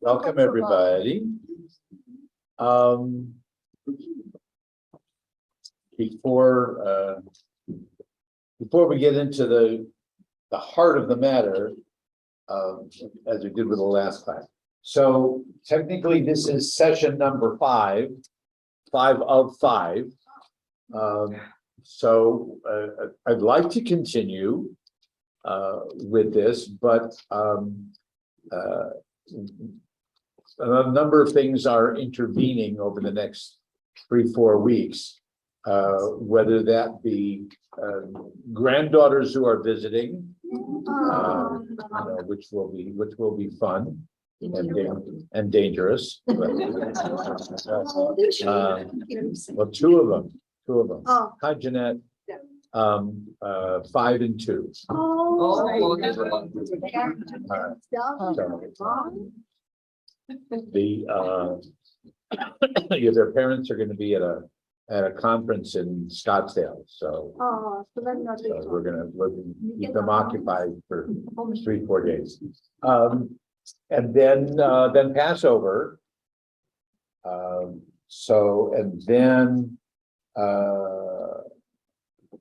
Welcome, everybody. Before we get into the heart of the matter, as we did with the last class. So technically, this is session number 5 of 5. So I'd like to continue with this, but a number of things are intervening over the next 3-4 weeks, whether that be granddaughters who are visiting, which will be fun and dangerous. Well, two of them. Oh. Hi, Jeanette. 5 and 2. Their parents are going to be at a conference in Scottsdale, so we're going to keep them occupied for 3-4 days, and then Passover.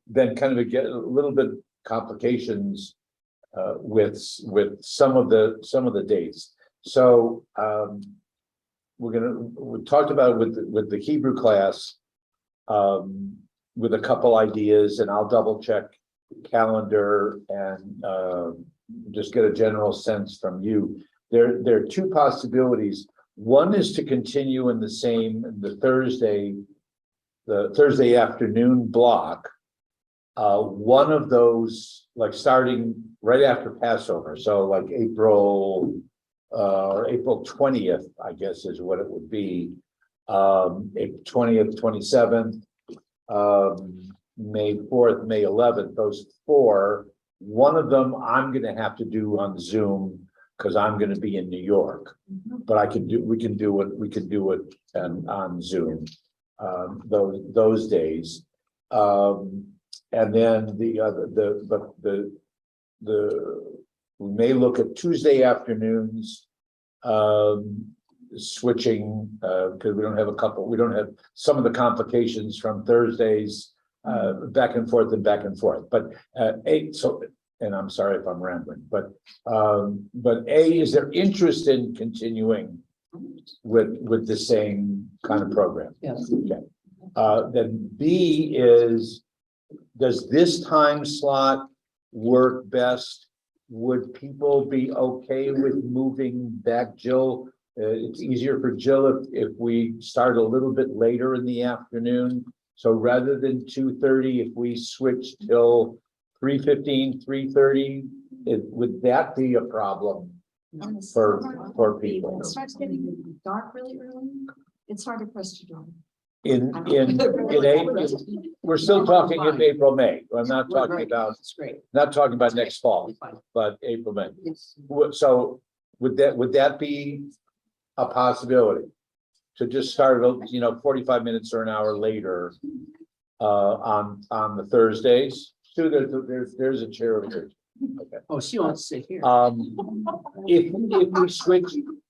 Then kind of get a little bit complications with some of the dates. So we talked about it with the Hebrew class, with a couple ideas, and I'll double check calendar and just get a general sense from you. There are two possibilities. One is to continue in the Thursday afternoon block. One of those, like starting right after Passover, so like April 20th, I guess is what it would be. April 20th, 27th, May 4th, May 11th, those 4. One of them I'm going to have to do on Zoom because I'm going to be in New York, but we can do it on Zoom those days. And then we may look at Tuesday afternoons, switching because we don't have some of the complications from Thursdays, back and forth. But and I'm sorry if I'm rambling, but is there interest in continuing with the same kind of program? Yes. Okay. Then B is, does this time slot work best? Would people be okay with moving back, Jill? It's easier for Jill if we start a little bit later in the afternoon. So rather than 2:30, if we switch till 3:15, 3:30, would that be a problem for people? It starts getting dark really early. It's harder for us to drive. In April, we're still talking in April, May. I'm not talking about, not talking about next fall, but April, May. So would that be a possibility to just start 45 minutes or an hour later on the Thursdays? Sue, there's a chair over here. Okay. Oh, she wants to sit here.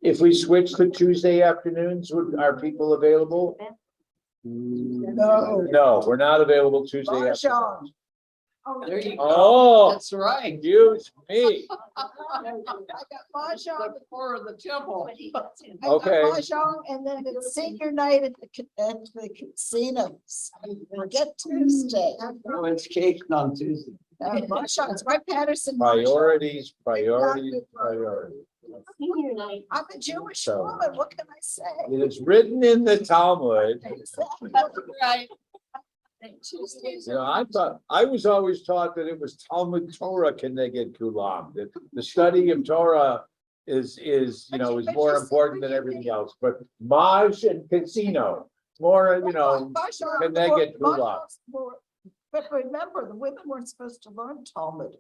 If we switch to Tuesday afternoons, are people available? No, we're not available Tuesday afternoon. There you go. Oh, That's right. excuse me. I got Mahjong. The core of the temple. Okay. Mahjong, and then it's senior night at the casinos. Forget Tuesday. Oh, it's cake on Tuesday. Mahjong, it's right Patterson. Priorities. Senior night. I'm a Jewish woman. What can I say? It is written in the Talmud. Right. I was always taught that it was Talmud Torah Keneged Kulam. That the study of Torah is more important than everything else. But Maj and Casino, more Keneged Kulam. But remember, the women weren't supposed to learn Talmud.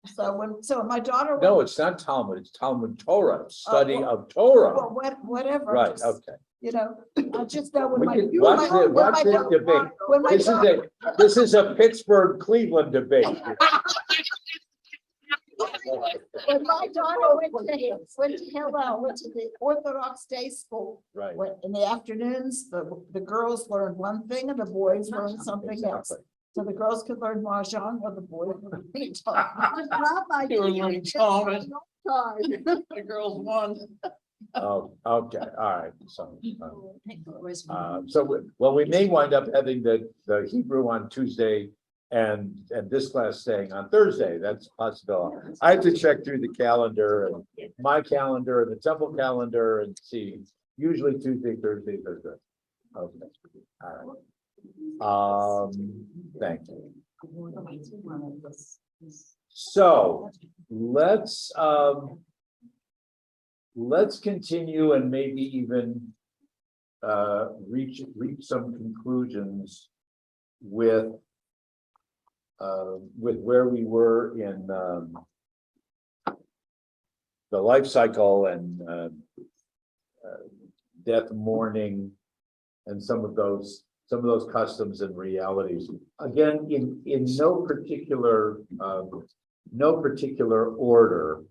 So my daughter. No, it's not Talmud. It's Talmud Torah, study of Torah. Well, whatever. Right. Just, Okay. I just know when We my. can watch this debate. This is a Pittsburgh Cleveland debate. When my daughter went to Hillel, went to the Orthodox Day School, Right. in the afternoons, the girls learned one thing and the boys learned something else. Exactly. So the girls could learn Mahjong while the boys were learning Talmud. You were learning Talmud. The girls won. Oh, okay, all right, so. Well, we may wind up having the Hebrew on Tuesday and this class staying on Thursday. That's a possibility. I have to check through the calendar and my calendar and the temple calendar and see. Usually Tuesday, Thursday, Thursday. Okay, all right. Thank you. So let's continue and maybe even reach some conclusions with where we were in the life cycle and death, mourning, and some of those customs and realities. Again, in no particular order.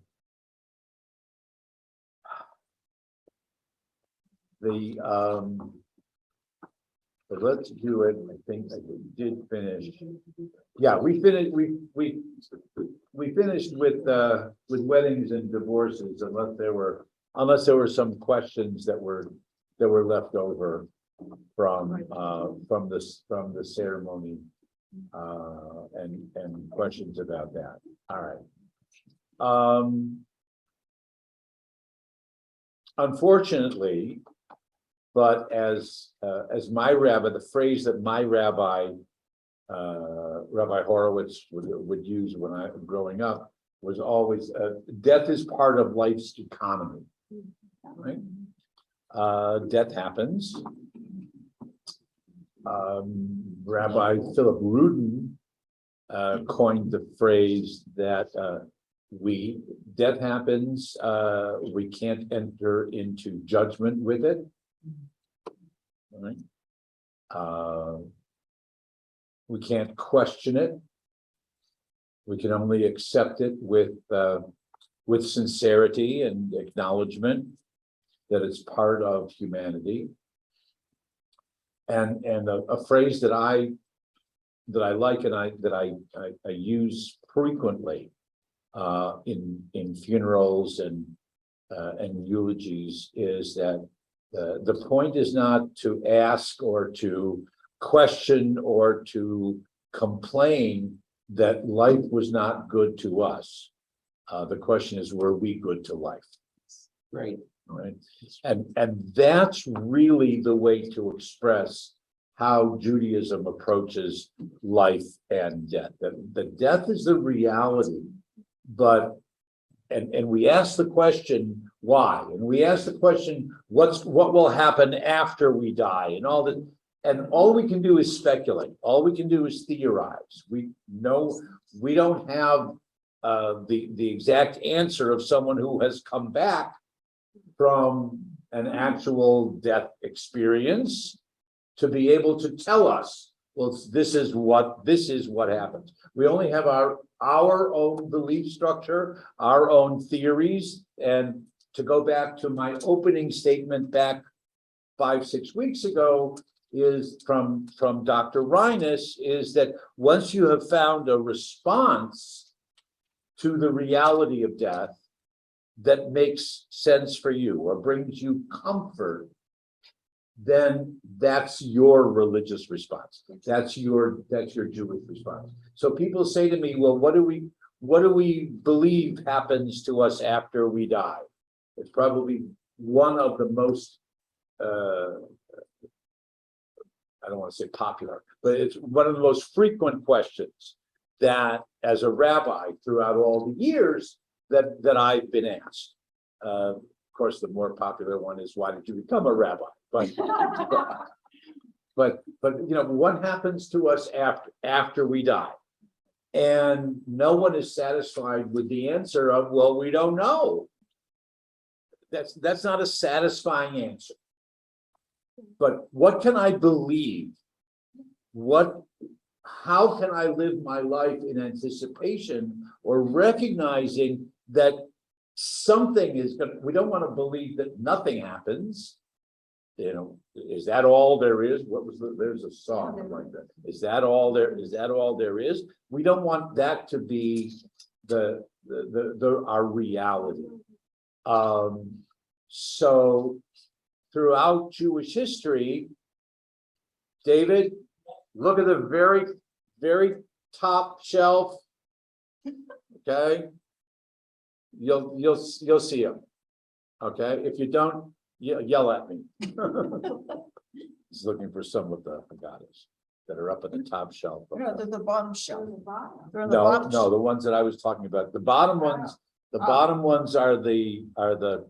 But let's do it. I think we did finish. Yeah, we finished. We finished with weddings and divorces, unless there were some questions that were left over from the ceremony and questions about that. All right. Unfortunately, but as my rabbi, the phrase that my rabbi, Rabbi Horowitz would use when I was growing up was always, death is part of life's economy, right? Death happens. Rabbi Philip Rudin coined the phrase that death happens, we can't enter into judgment with it. Right? We can't question it. We can only accept it with sincerity and acknowledgement that it's part of humanity. And a phrase that I like and I use frequently in funerals and eulogies is that the point is not to ask or to question or to complain that life was not good to us. The question is, were we good to life? Right. Right. And that's really the way to express how Judaism approaches life and death. The death is the reality, but and we ask the question why, and we ask the question what will happen after we die, and all that, and all we can do is speculate. All we can do is theorize. We don't have the exact answer of someone who has come back from an actual death experience to be able to tell us, well, this is what happens. We only have our own belief structure, our own theories. And to go back to my opening statement back 5-6 weeks ago is from Dr. Reines, is that once you have found a response to the reality of death that makes sense for you or brings you comfort, then that's your religious response. That's your Jewish response. So people say to me, well, what do we believe happens to us after we die? It's probably one of the most I don't want to say popular, but it's one of the most frequent questions that as a rabbi throughout all the years that I've been asked. Of course, the more popular one is, why did you become a rabbi? But what happens to us after we die? And no one is satisfied with the answer of, well, we don't know. That's not a satisfying answer. But what can I believe? How can I live my life in anticipation or recognizing that something is gonna, we don't want to believe that nothing happens. You know, is that all there is? What was there's a song like that. Is that all there is? We don't want that to be our reality. So throughout Jewish history, David, look at the very, very top shelf. Okay. You'll see them. Okay, if you don't, yell at me. He's looking for some of the pagodas that are up at the top shelf. No, they're the bottom shelf. They're in the No, bottom no, the ones that I was talking about, the bottom ones, are the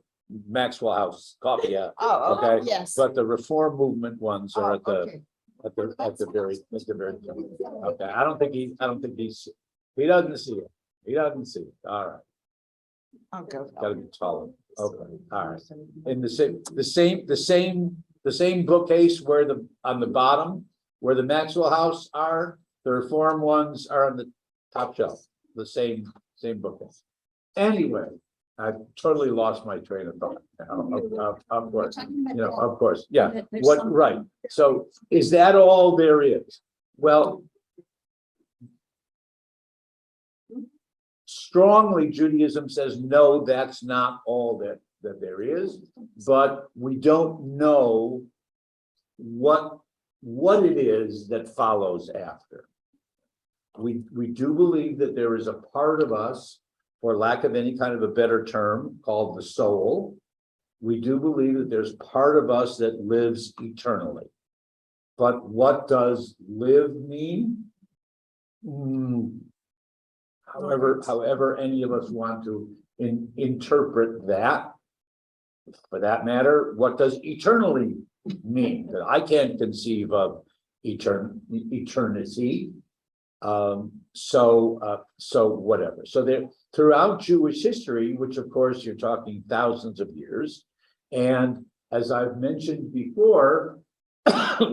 Maxwell House coffee, yeah. Oh, Okay, yes. but the Reform Movement ones are at the, Okay. at the very. Okay, I don't think he doesn't see it. He doesn't see it. All right, I'll go. gotta be taller. Okay, all right. In the same bookcase where on the bottom, where the Maxwell House are, the Reform ones are on the top shelf, the same bookcase. Anyway, I totally lost my train of thought. Of course, of course, yeah, right. So is that all there is? Well, strongly Judaism says, no, that's not all that there is, but we don't know what it is that follows after. We do believe that there is a part of us, for lack of any kind of a better term, called the soul. We do believe that there's part of us that lives eternally. But what does live mean? However any of us want to interpret that. For that matter, what does eternally mean? That I can't conceive of eternity. So whatever. So there, throughout Jewish history, which of course you're talking thousands of years, and as I've mentioned before,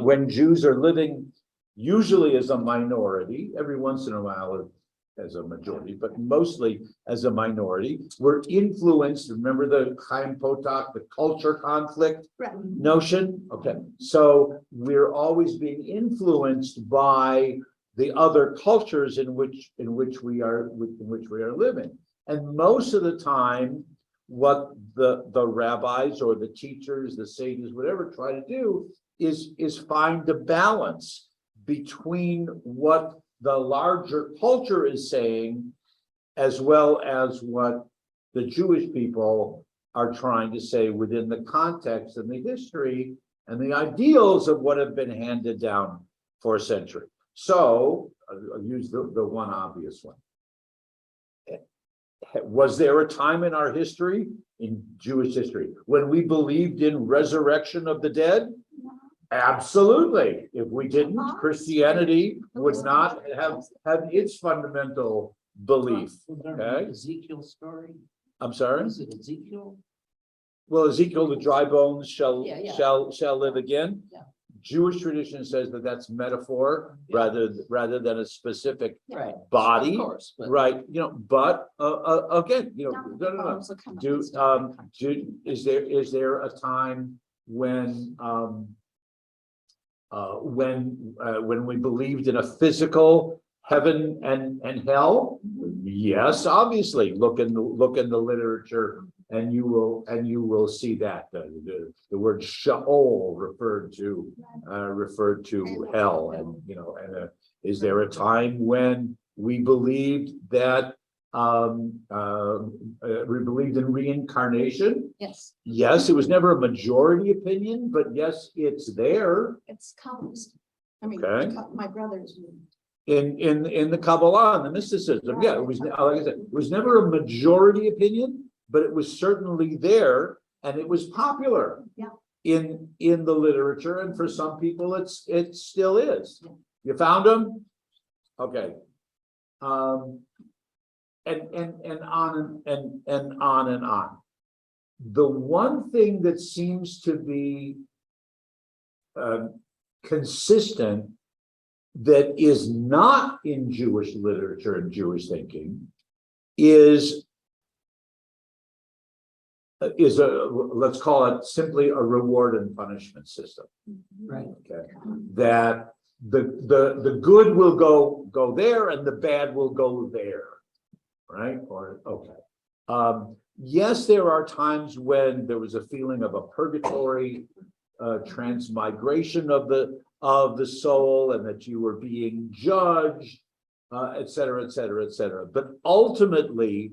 when Jews are living usually as a minority, every once in a while as a majority, but mostly as a minority, we're influenced. Remember the Chaim Potok, the culture conflict notion? Okay, so we're always being influenced by the other cultures in which we are living, and most of the time, what the rabbis or the teachers, the sages, whatever, try to do is find a balance between what the larger culture is saying, as well as what the Jewish people are trying to say within the context and the history and the ideals of what have been handed down for a century. So I'll use the one obvious one. Was there a time in our history, in Jewish history, when we believed in resurrection of the dead? Absolutely. If we didn't, Christianity would not have its fundamental belief. Okay. Ezekiel story. I'm sorry. Is it Ezekiel? Well, Ezekiel, the dry bones shall live again. Yeah. Jewish tradition says that that's metaphor rather than a specific Right. body. Of course. But Right, but again, no. Is there a time when we believed in a physical heaven and hell? Yes, obviously. Look in the literature, and you will see that the word Sheol referred to hell, and is there a time when we believed that we believed in reincarnation? Yes, Yes, it was never a majority opinion, but yes, it's there. it's Kabbalism. I mean, Okay. my brother's. In the Kabbalah and the mysticism. Yeah, it was, like I said, it was never a majority opinion, but it was certainly there, and it was popular. Yeah. In the literature, and for some people it still is. Yeah. You found them? Okay. And on and on. The one thing that seems to be consistent, that is not in Jewish literature and Jewish thinking, is let's call it simply a reward and punishment system. Right. Okay, that the good will go there and the bad will go there, right? Or okay. Yes, there are times when there was a feeling of a purgatory, transmigration of the soul, and that you were being judged, et cetera, et cetera, et cetera. But ultimately,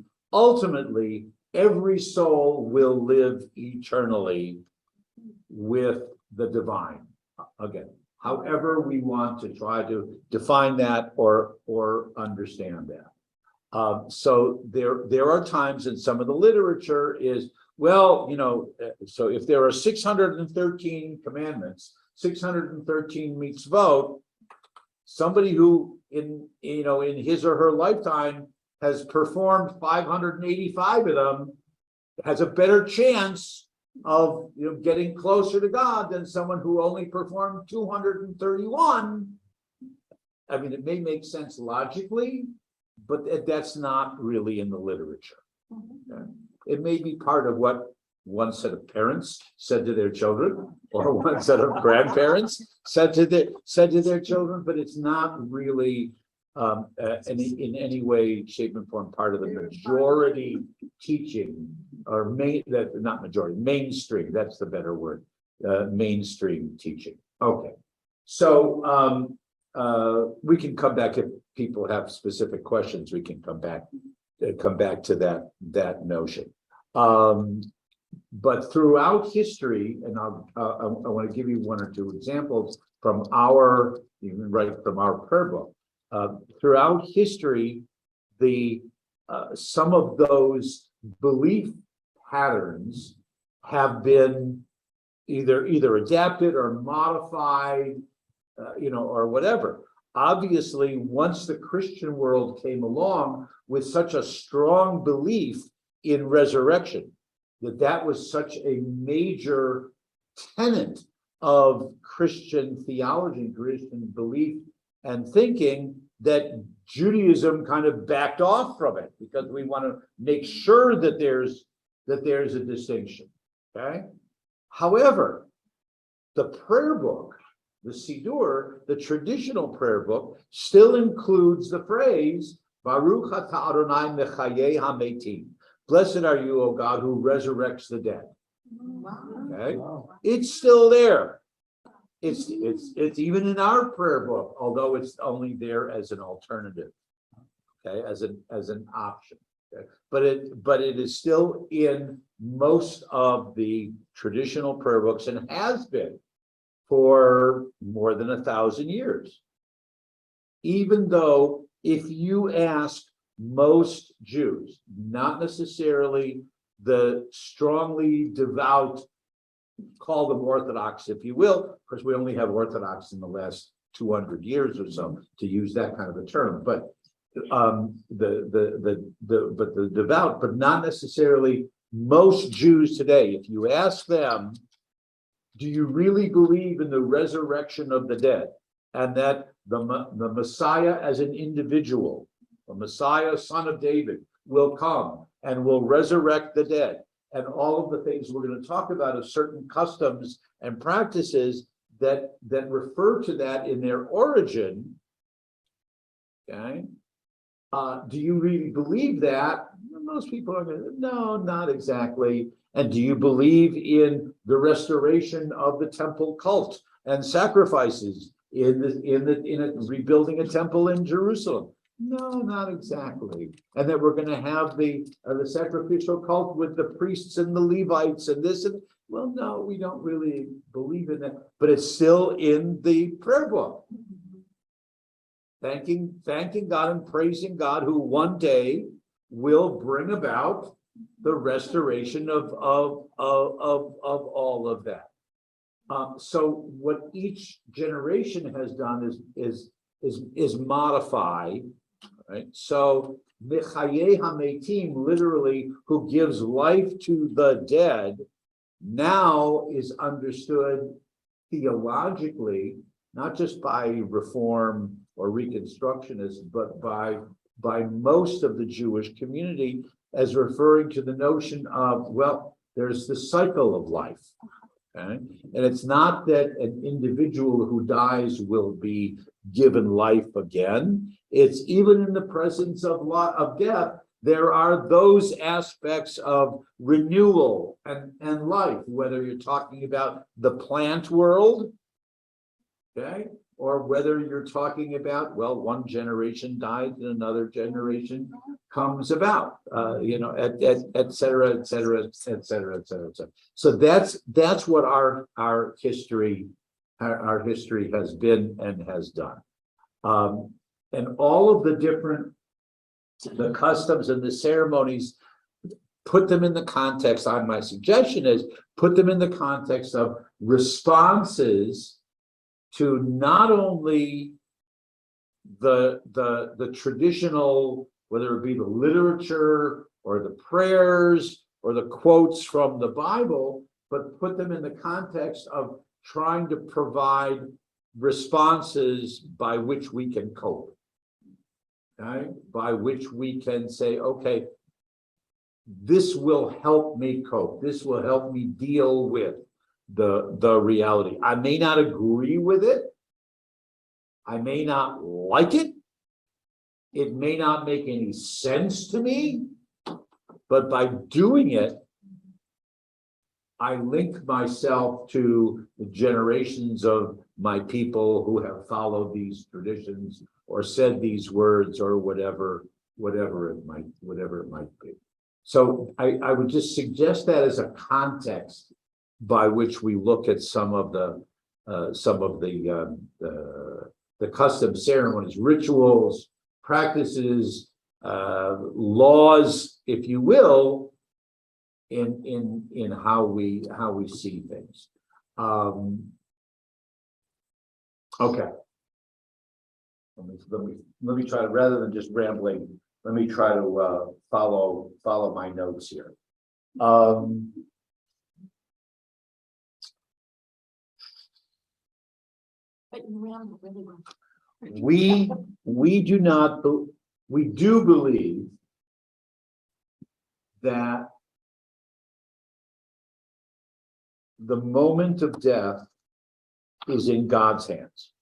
every soul will live eternally with the divine. Again, however we want to try to define that or understand that. So there are times in some of the literature is, well, you know, so if there are 613 commandments, 613 mitzvot, somebody who in his or her lifetime has performed 585 of them has a better chance of getting closer to God than someone who only performed 231. I mean, it may make sense logically, but that's not really in the literature. Okay? It may be part of what one set of parents said to their children, or one set of grandparents said to their children, but it's not really in any way, shape, and form part of the majority teaching, or mainstream. That's the better word. Mainstream teaching. Okay, so we can come back if people have specific questions. We can come back to that notion. But throughout history, and I want to give you one or two examples from our prayer book. Throughout history, some of those belief patterns have been either adapted or modified, or whatever. Obviously, once the Christian world came along with such a strong belief in resurrection, that was such a major tenet of Christian theology, Christian belief and thinking, that Judaism kind of backed off from it, because we want to make sure that there's a distinction. Okay. However, the prayer book, the Siddur, the traditional prayer book, still includes the phrase Baruch atah Adonai mechayei hametim. Blessed are you, O God, who resurrects the dead. Okay, it's still there. It's even in our prayer book, although it's only there as an alternative, okay, as an option. Okay? But it is still in most of the traditional prayer books, and has been for more than 1,000 years. Even though if you ask most Jews, not necessarily the strongly devout, call them Orthodox, if you will, because we only have Orthodox in the last 200 years or so, to use that kind of a term. But the devout, but not necessarily most Jews today. If you ask them, do you really believe in the resurrection of the dead, and that the Messiah as an individual, the Messiah, son of David, will come and will resurrect the dead, and all of the things we're going to talk about of certain customs and practices that refer to that in their origin, okay? Do you really believe that? Most people are going to, no, not exactly. And do you believe in the restoration of the temple cult and sacrifices in rebuilding a temple in Jerusalem? No, not exactly. And that we're going to have the sacrificial cult with the priests and the Levites and this and, well, no, we don't really believe in that, but it's still in the prayer book. Thanking God and praising God, who one day will bring about the restoration of all of that. So what each generation has done is modify, right? So Mechayei Hametim, literally, who gives life to the dead, now is understood theologically, not just by Reform or Reconstructionists, but by by most of the Jewish community as referring to the notion of, well, there's the cycle of life. Okay? And it's not that an individual who dies will be given life again. It's even in the presence of death, there are those aspects of renewal and life, whether you're talking about the plant world, okay, or whether you're talking about, well, one generation dies and another generation comes about, et cetera, et cetera, et cetera, et cetera, et cetera. So that's what our history has been and has done. And all of the customs and the ceremonies, put them in the context, my suggestion is put them in the context of responses to not only the traditional, whether it be the literature or the prayers or the quotes from the Bible, but put them in the context of trying to provide responses by which we can cope. Okay? By which we can say, okay, this will help me cope. This will help me deal with the reality. I may not agree with it. I may not like it. It may not make any sense to me, but by doing it, I link myself to the generations of my people who have followed these traditions or said these words or whatever it might be. So I would just suggest that as a context by which we look at some of the customs, ceremonies, rituals, practices, laws, if you will, in how we see things. Okay. Let me try to, rather than just rambling, let me try to follow my notes here. But you ran really well. We do believe that the moment of death is in God's hands.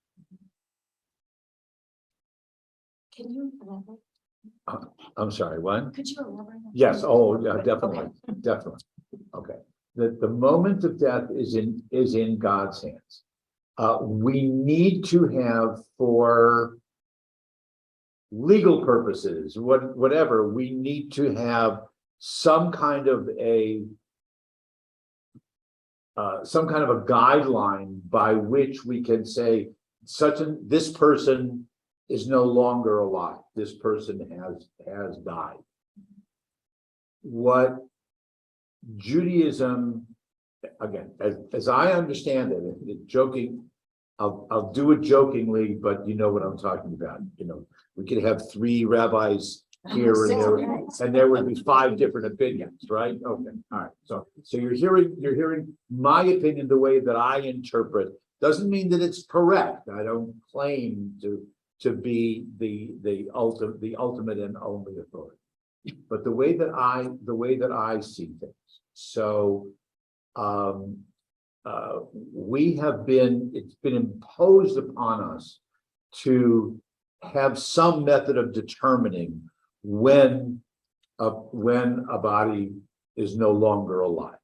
Can you elaborate? I'm sorry, what? Could you elaborate? Yes, yeah, definitely, definitely. Okay. The moment of death is in God's hands. We need to have, for legal purposes, whatever, we need to have some kind of a guideline by which we can say this person is no longer alive. This person has died. What Judaism, again, as I understand it, joking, I'll do it jokingly, but you know what I'm talking about. We could have 3 rabbis here and there would be 5 different opinions, right? Okay, all right. So you're hearing my opinion the way that I interpret. Doesn't mean that it's correct. I don't claim to be the ultimate and only authority, but the way that I see things. So it's been imposed upon us to have some method of determining when a body is no longer alive.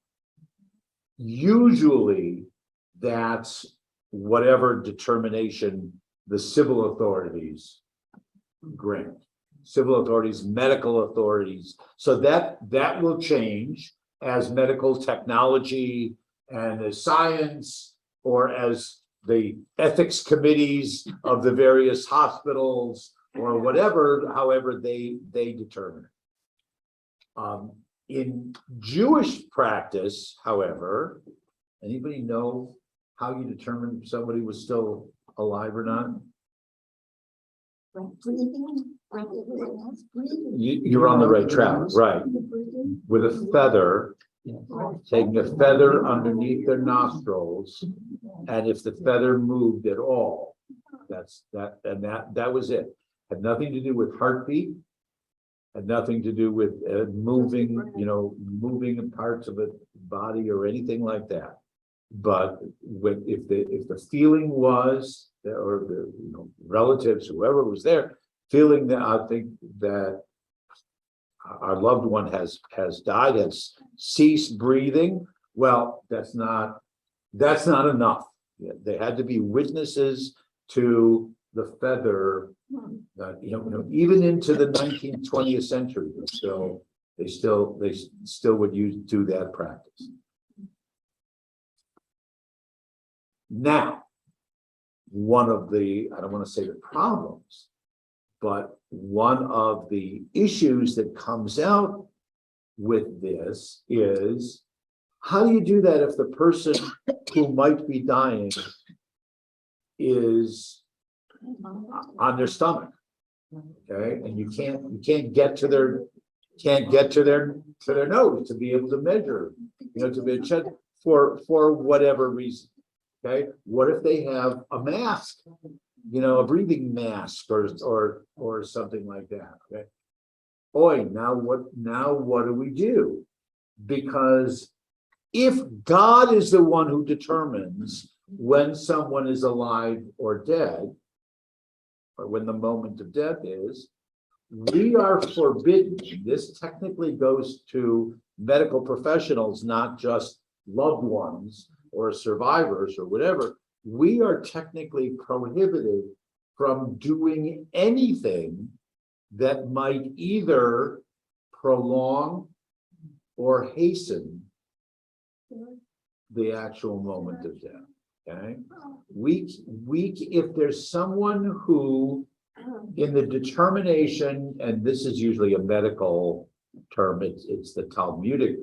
Usually that's whatever determination the civil authorities grant. Civil authorities, medical authorities. So that will change as medical technology and as science, or as the ethics committees of the various hospitals or whatever, however they determine it. In Jewish practice, however, anybody know how you determine if somebody was still alive or not? Breathing. You're on the right track, right? With a feather, taking a feather underneath their nostrils, and if the feather moved at all, that was it. had nothing to do with heartbeat, had nothing to do with moving, moving parts of a body or anything like that. But if the feeling was, or the relatives, whoever was there, feeling that I think that our loved one has died, has ceased breathing, well, that's not enough. Yeah, they had to be witnesses to the feather. Even into the 19th, 20th century, they still would do that practice. Now, one of the, I don't want to say the problems, but one of the issues that comes out with this is, how do you do that if the person who might be dying is on their stomach? Okay, and you can't get to their nose to be able to measure, to be checked for whatever reason. Okay, what if they have a mask, a breathing mask or something like that? Okay, boy, now what do we do? Because if God is the one who determines when someone is alive or dead, or when the moment of death is, we are forbidden. This technically goes to medical professionals, not just loved ones or survivors or whatever. We are technically prohibited from doing anything that might either prolong or hasten the actual moment of death. Okay, if there's someone who, in the determination, and this is usually a medical term, it's the Talmudic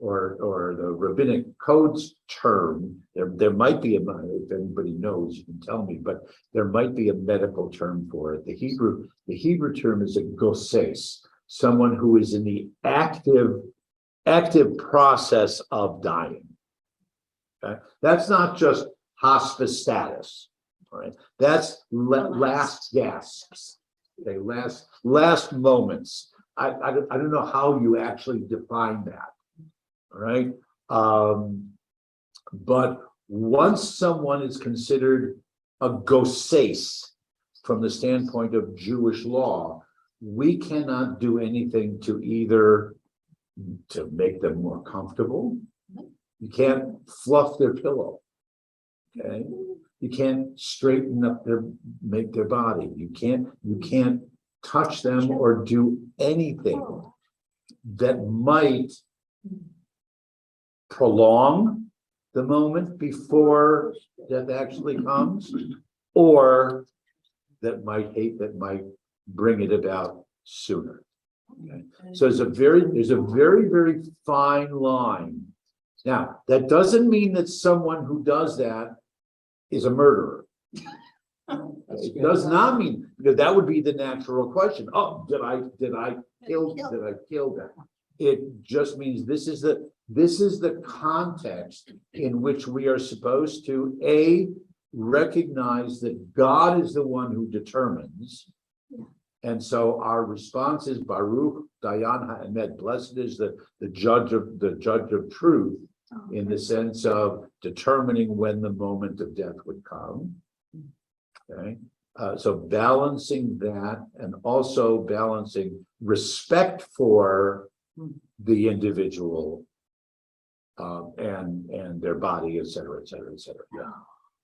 or the rabbinic codes term. There might be if anybody knows, you can tell me, but there might be a medical term for it. The Hebrew term is a goses, someone who is in the active process of dying. Okay, that's not just hospice status. All right, that's last gasps. Okay, last moments. I don't know how you actually define that. All right, but once someone is considered a goses from the standpoint of Jewish law, we cannot do anything to either to make them more comfortable. You can't fluff their pillow. Okay, you can't straighten up make their body. You can't touch them or do anything that might prolong the moment before death actually comes, or that might bring it about sooner. Okay, so there's a very, very fine line. Now, that doesn't mean that someone who does that is a murderer. It does not mean, because that would be the natural question. Oh, did I kill them? It just means this is the context in which we are supposed to recognize that God is the one who determines. And so our response is Baruch Dayan Ha'emet. Blessed is the judge of truth, in the sense of determining when the moment of death would come. Okay, so balancing that, and also balancing respect for the individual and their body, et cetera, et cetera, et cetera. Yeah.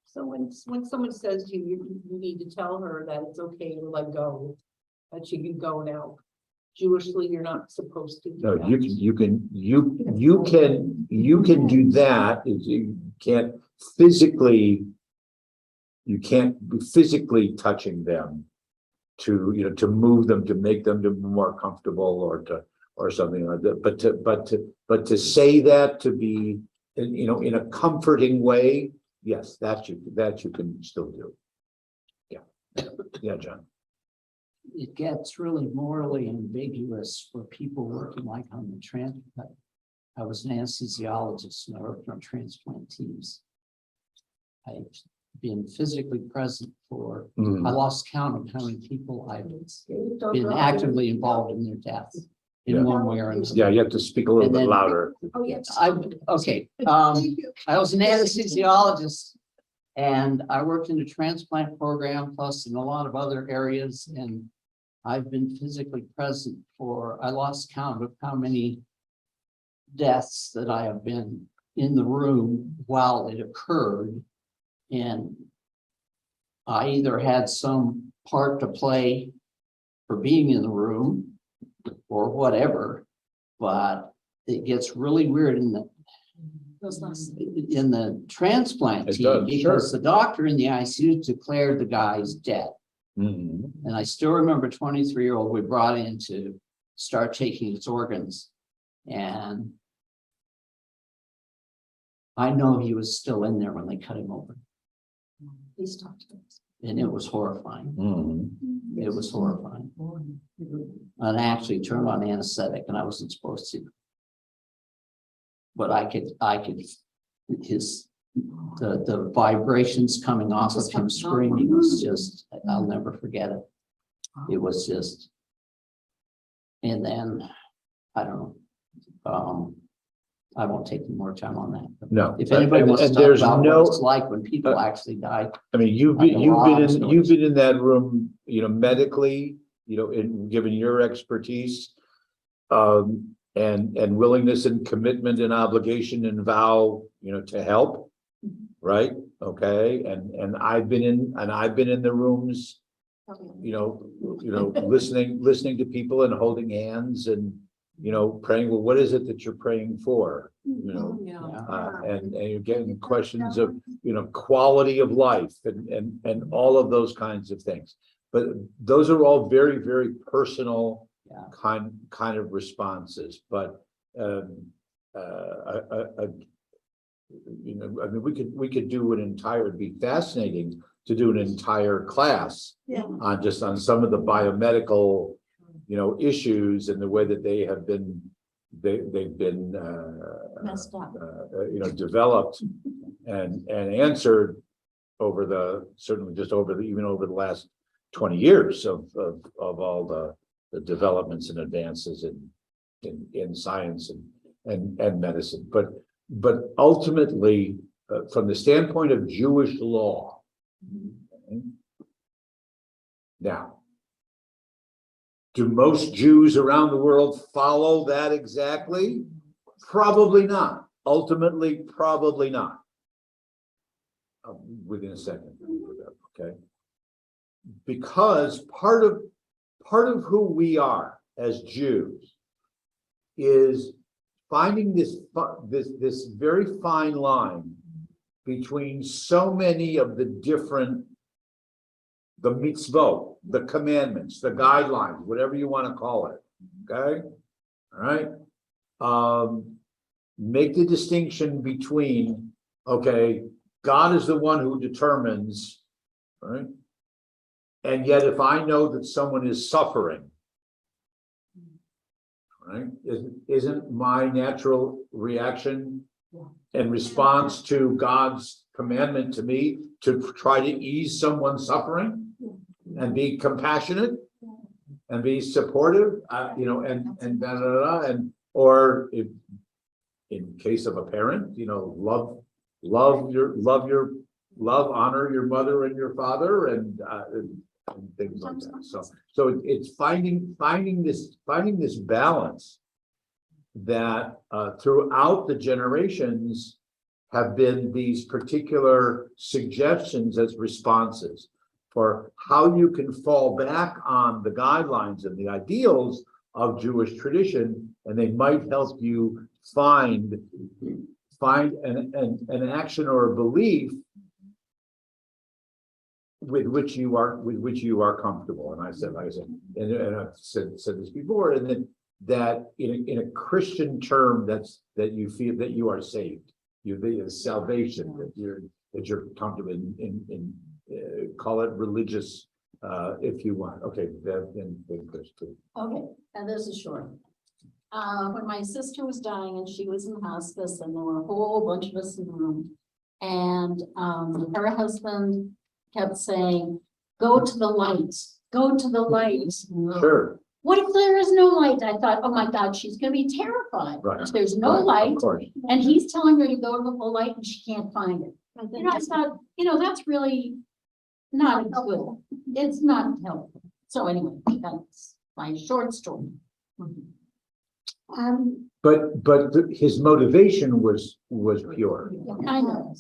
So when someone says to you, you need to tell her that it's okay to let go, that she can go now. Jewishly, you're not supposed to do No, that. you can do that. You can't be physically touching them to move them, to make them more comfortable, or something like that. But to say that, to be in a comforting way, yes, that you can still do. Yeah, John. It gets really morally ambiguous for people working like on the transplant. I was an anesthesiologist and I worked on transplant teams. I been physically present for, Mhm. I lost count of how many people I've been actively involved in their deaths Yeah. in one way or another. Yeah, you have to speak a little And bit then- louder. Oh, yes. Okay, I was an anesthesiologist. And I worked in the transplant program, plus in a lot of other areas, and I've been physically present for, I lost count of how many deaths that I have been in the room while it occurred. And I either had some part to play for being in the room or whatever, but it gets really weird in the transplant It team, does, because sure. the doctor in the ICU declared the guy's dead. Mhm. And I still remember 23-year-old we brought in to start taking its organs. And I know he was still in there when they cut him open, Please talk to us. and it was horrifying. Mhm. It was horrifying. And I actually turned on anesthetic and I wasn't supposed to. But I could, the vibrations coming off of him screaming was just, I'll never forget it. It was just. And then, I don't know, I won't take any more time on that. No. If anybody wants to And talk there's about no- what it's like when people actually die, I mean, you've I been, know a you've lot been of in, you've stories. been in that room, medically, in, given your expertise. And willingness and commitment and obligation and vow, to help. Right? Okay, and I've been in the rooms, listening to people and holding hands and, praying, well, what is it that you're praying for? And you're getting questions of, quality of life and all of those kinds of things. But those are all very, very personal Yeah. kind of responses. But, I mean, we could do an entire, it'd be fascinating to do an entire class Yeah. on some of the biomedical, issues and the way that they have been, they've been, Messed up. developed and answered over certainly just over even over the last 20 years of all the developments and advances in science and medicine. But ultimately, from the standpoint of Jewish law, okay, now, do most Jews around the world follow that exactly? Probably not. Ultimately, probably not. Within a second, okay? Because part of who we are as Jews is finding this very fine line between so many of the different, the mitzvot, the commandments, the guidelines, whatever you want to call it. Okay, all right. Make the distinction between, okay, God is the one who determines, right? And yet, if I know that someone is suffering, right, isn't my natural reaction and response to God's commandment to me to try to ease someone's suffering and be compassionate and be supportive, and da, da, da, and or if in case of a parent, honor your mother and your father and things like that. So it's finding this balance that throughout the generations have been these particular suggestions as responses for how you can fall back on the guidelines and the ideals of Jewish tradition, and they might help you find an action or a belief with which you are comfortable. And I said, and I've said this before, and then that in a Christian term, that you feel that you are saved, the salvation, that you're comfortable in call it religious, if you want. Okay, then Chris too. Okay, and this is short. When my sister was dying and she was in hospice and there were a whole bunch of us in the room. And her husband kept saying, go to the light, go to the light. Sure, What if there is no light? I thought, oh my God, she's gonna be terrified. Right. There's no right, light, of course. and he's telling her to go to the full light and she can't find it. You know, I thought, that's really not good. It's not helpful. So anyway, that's my short story. But his motivation was pure. Kind of.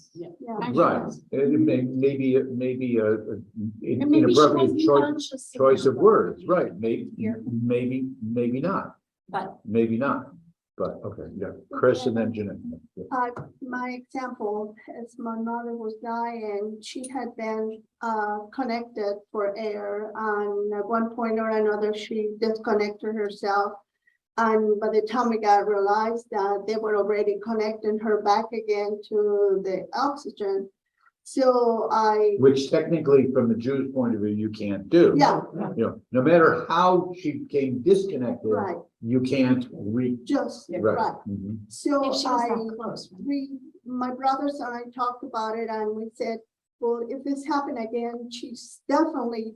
Right, it maybe And maybe she inappropriate wasn't choice, conscious choice of that. words, right, maybe, Yeah. maybe not, But maybe not. But, okay, yeah, Chris and then Jeanette. My example is my mother was dying. She had been connected for air, and at one point or another, she disconnected herself. And by the time we got realized that they were already connecting her back again to the oxygen. So Which technically, from the Jews' point of view, you can't do. yeah, You know, no matter how she became disconnected, right, you can't just, right. right. Mhm. So if she was that close. my brothers and I talked about it, and we said, well, if this happened again, she's definitely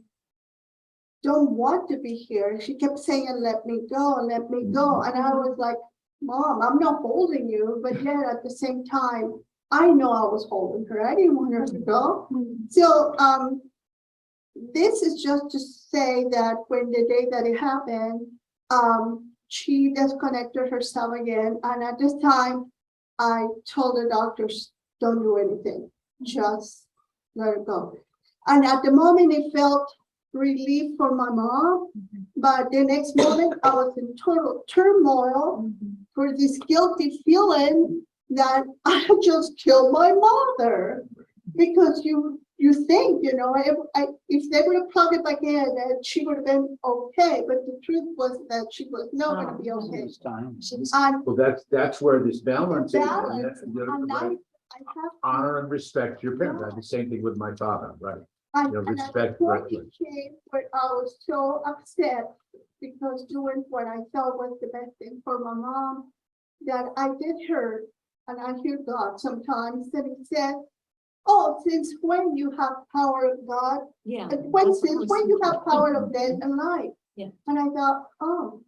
don't want to be here. She kept saying, let me go, let me go. And I was like, Mom, I'm not holding you. But yet at the same time, I know I was holding her. I didn't want her to go. So this is just to say that when the day that it happened, she disconnected herself again. And at this time, I told the doctors, don't do anything, just let her go. And at the moment, it felt relief for my mom, but the next moment I was in total turmoil for this guilty feeling that I just killed my mother. Because you think, if they would have plugged it back in, that she would have been okay, but the truth was that she was not going to be okay. This time. And Well, that's where this balance is. balance, and that- and right. I have to. Honor and respect your parents. I had the same thing with my father, right? And know, and at the respect point reckless. it came where I was so upset because doing what I felt was the best thing for my mom, that I did hurt, and I hear God sometimes, that he said, oh, since when you have power of God, Yeah. and since when you have power of death and life? Yeah. And I thought, oh,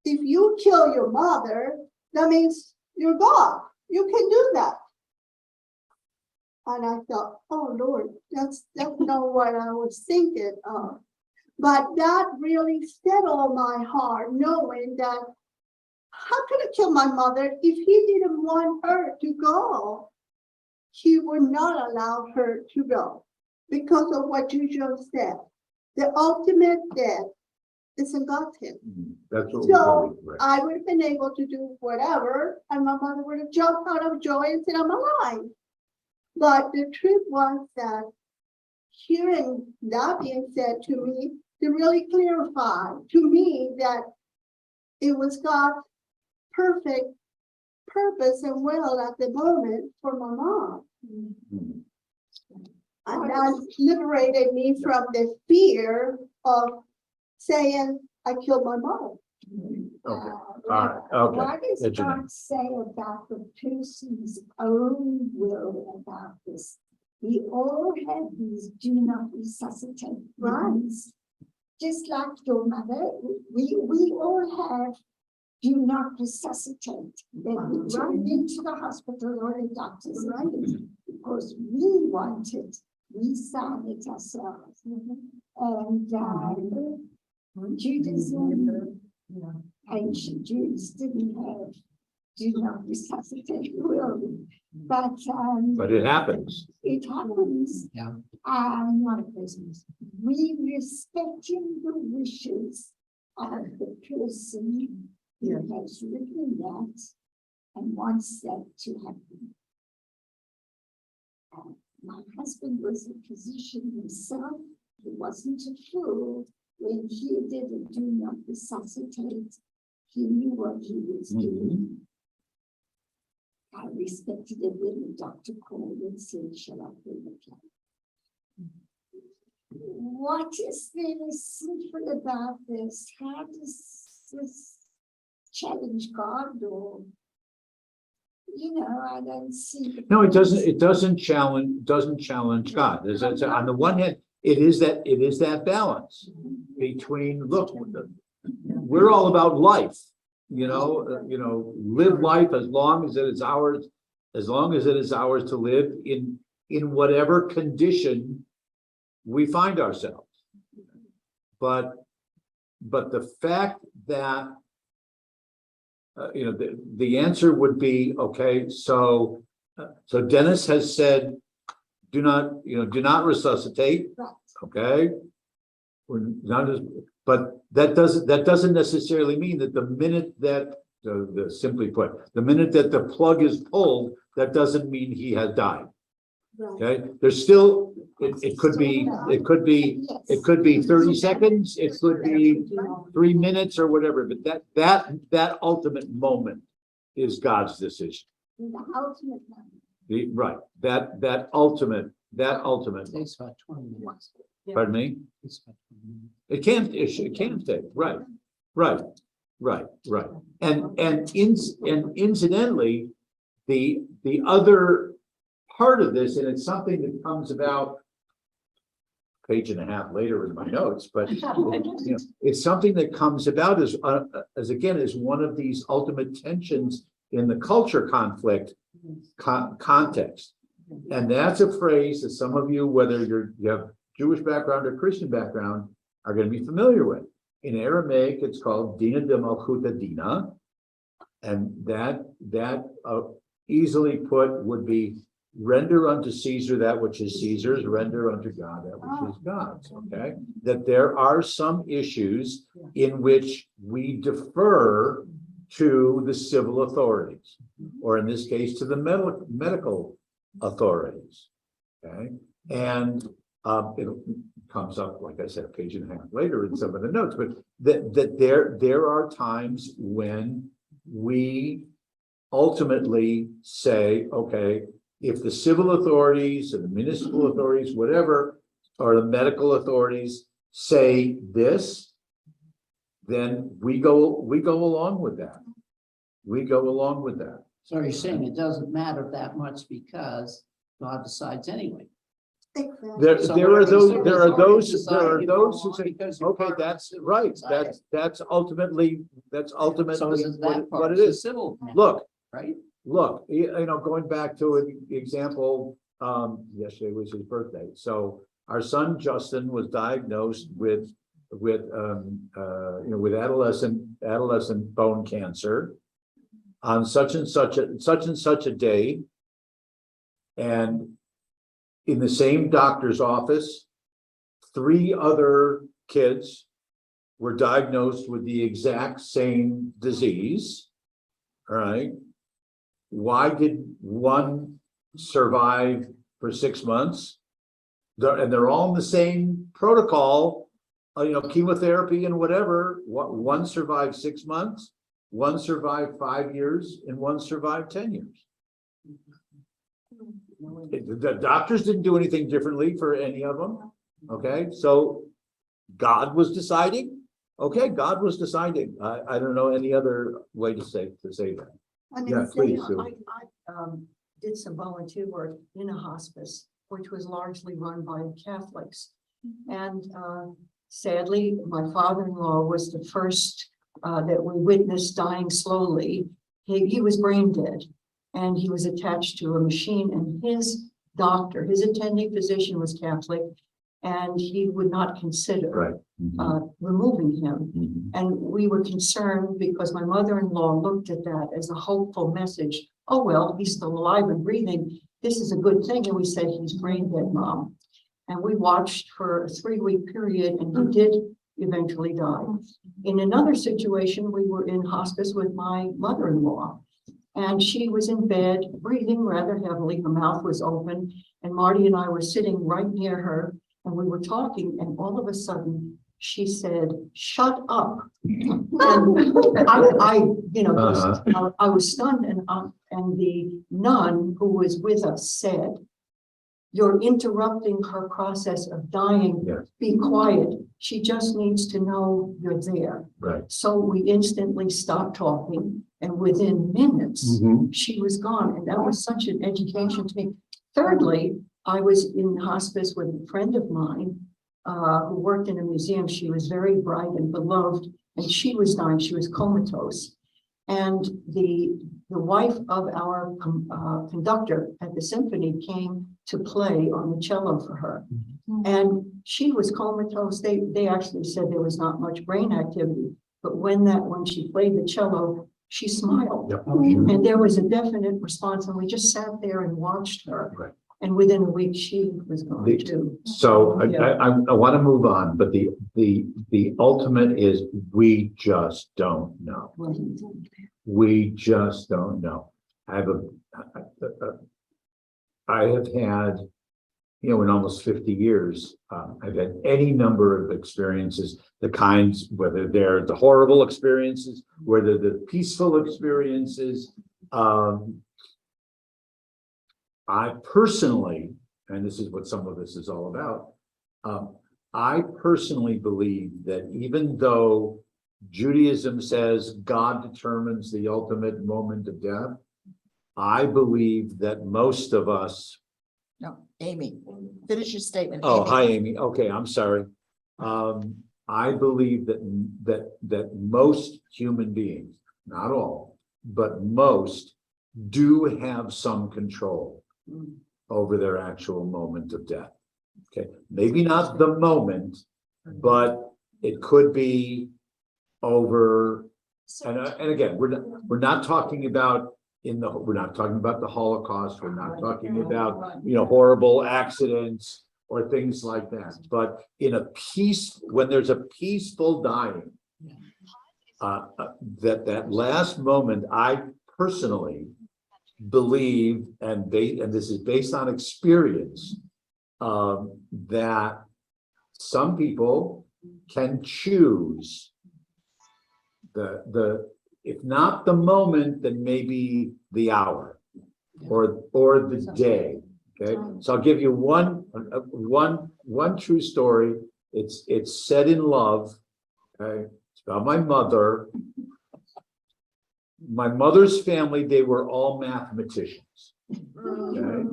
if you kill your mother, that means you're God, you can do that. And I thought, oh Lord, that's not what I was thinking of. But that really settled my heart, knowing that how could I kill my mother if he didn't want her to go? He would not allow her to go because of what you just said. The ultimate death is in God's hand. That's what we So believe, right? I would have been able to do whatever, and my mother would have jumped out of joy and said, I'm alive. But the truth was that hearing that being said to me, it really clarified to me that it was God's perfect purpose and will at the moment for my mom. Mhm. And that liberated me from the fear of saying I killed my mom. Okay, all right, okay. What does Good to know. God say about the person's own will about this? We all have these do not resuscitate runs. Just like your mother, we all have do not resuscitate. Then we run into the hospital or the doctor's right because we wanted, we signed it ourselves. And Judaism, ancient Jews didn't have do not resuscitate will, but But it happens. it happens. Yeah. And we respecting the wishes of the person who has written that and wants that to happen. My husband was a physician himself. He wasn't a fool. When he did a do not resuscitate, he knew what he was doing. I respected it when the doctor called and said, shall I bring the plan? What is there sinful about this? How does this challenge God? Or you know, I don't see. No, it doesn't challenge God. On the one hand, it is that balance between, look, we're all about life, live life as long as it is ours, to live in whatever condition we find ourselves. But the fact that the answer would be, okay, so Dennis has said, do not resuscitate, Right. okay? We're not as, but that doesn't necessarily mean that the minute that, simply put, the minute that the plug is pulled, that doesn't mean he has died, Right. okay? There's still, it could be 30 seconds, it could be 3 minutes or whatever, but that ultimate moment is God's decision. The ultimate one. That ultimate, It takes about 20 minutes. pardon me? It's about 20 minutes. It can take, right. And incidentally, the other part of this, and it's something that comes about page and a half later in my notes, but it's something that comes about as one of these ultimate tensions in the culture conflict context. And that's a phrase that some of you, whether you have Jewish background or Christian background, are going to be familiar with. In Aramaic, it's called Dina de Malchuta Dina. And that easily put would be render unto Caesar that which is Caesar's, render unto God that which is God's, okay? That there are some issues in which we defer to the civil authorities, or in this case, to the medical authorities, okay? And it comes up, like I said, a page and a half later in some of the notes, but that there are times when we ultimately say, okay, if the civil authorities and the municipal authorities, whatever, or the medical authorities say this, then we go along with that. We go along with that. So you're saying it doesn't matter that much because God decides anyway. Exactly. There are those Decide, who say, because you're okay, part of that's the right. society. That's ultimately So is that what part it of the is. civil, Look, right? going back to the example, yesterday was his birthday. So our son Justin was diagnosed with adolescent bone cancer on such and such a day. And in the same doctor's office, 3 other kids were diagnosed with the exact same disease. All right. Why did one survive for 6 months? And they're all in the same protocol, chemotherapy and whatever. One survived 6 months, one survived 5 years, and one survived 10 years. The doctors didn't do anything differently for any of them. Okay, so God was deciding. Okay, God was deciding. I don't know any other way to say that. And Yeah, it's please, saying, Sue. I did some volunteer work in a hospice, which was largely run by Catholics. And sadly, my father-in-law was the first that we witnessed dying slowly. He was brain dead, and he was attached to a machine, and his doctor, his attending physician was Catholic, and he would not consider Right. removing him. Mhm. And we were concerned because my mother-in-law looked at that as a hopeful message. Oh, well, he's still alive and breathing. This is a good thing. And we said, he's brain dead, Mom. And we watched for a 3-week period, and he did eventually die. In another situation, we were in hospice with my mother-in-law, and she was in bed, breathing rather heavily. Her mouth was open, and Marty and I were sitting right near her, and we were talking, and all of a sudden, she said, "Shut up." And I was stunned, and the nun who was with us said, You're interrupting her process of dying. Yes. Be quiet. She just needs to know you're there. Right. So we instantly stopped talking, and within minutes, she was gone, and that was such an education to me. Thirdly, I was in hospice with a friend of mine who worked in a museum. She was very bright and beloved, and she was dying. She was comatose. And the wife of our conductor at the symphony came to play on the cello for her. And she was comatose. They actually said there was not much brain activity, but when she played the cello, she smiled. Yep. And there was a definite response, and we just sat there and watched her. Right. And within a week, she was gone The- too. So Yeah. I want to move on, but the ultimate is we just don't know. We just don't know. I have had, in almost 50 years, I've had any number of experiences, the kinds, whether they're the horrible experiences, whether the peaceful experiences. I personally, and this is what some of this is all about, I personally believe that even though Judaism says God determines the ultimate moment of death, I believe that most of us. No, Amy, finish your statement. Oh, Amy. hi, Amy. Okay, I'm sorry. I believe that most human beings, not all, but most, do have some control over their actual moment of death. Okay, maybe not the moment, but it could be over. And again, we're not talking about we're not talking about the Holocaust. We're not talking about horrible accidents or things like that. But when there's a peaceful dying, that last moment, I personally believe, and this is based on experience, that some people can choose if not the moment, then maybe the hour or the day. Okay, so I'll give you one true story. It's set in love. Okay, it's about my mother. My mother's family, they were all mathematicians. Okay?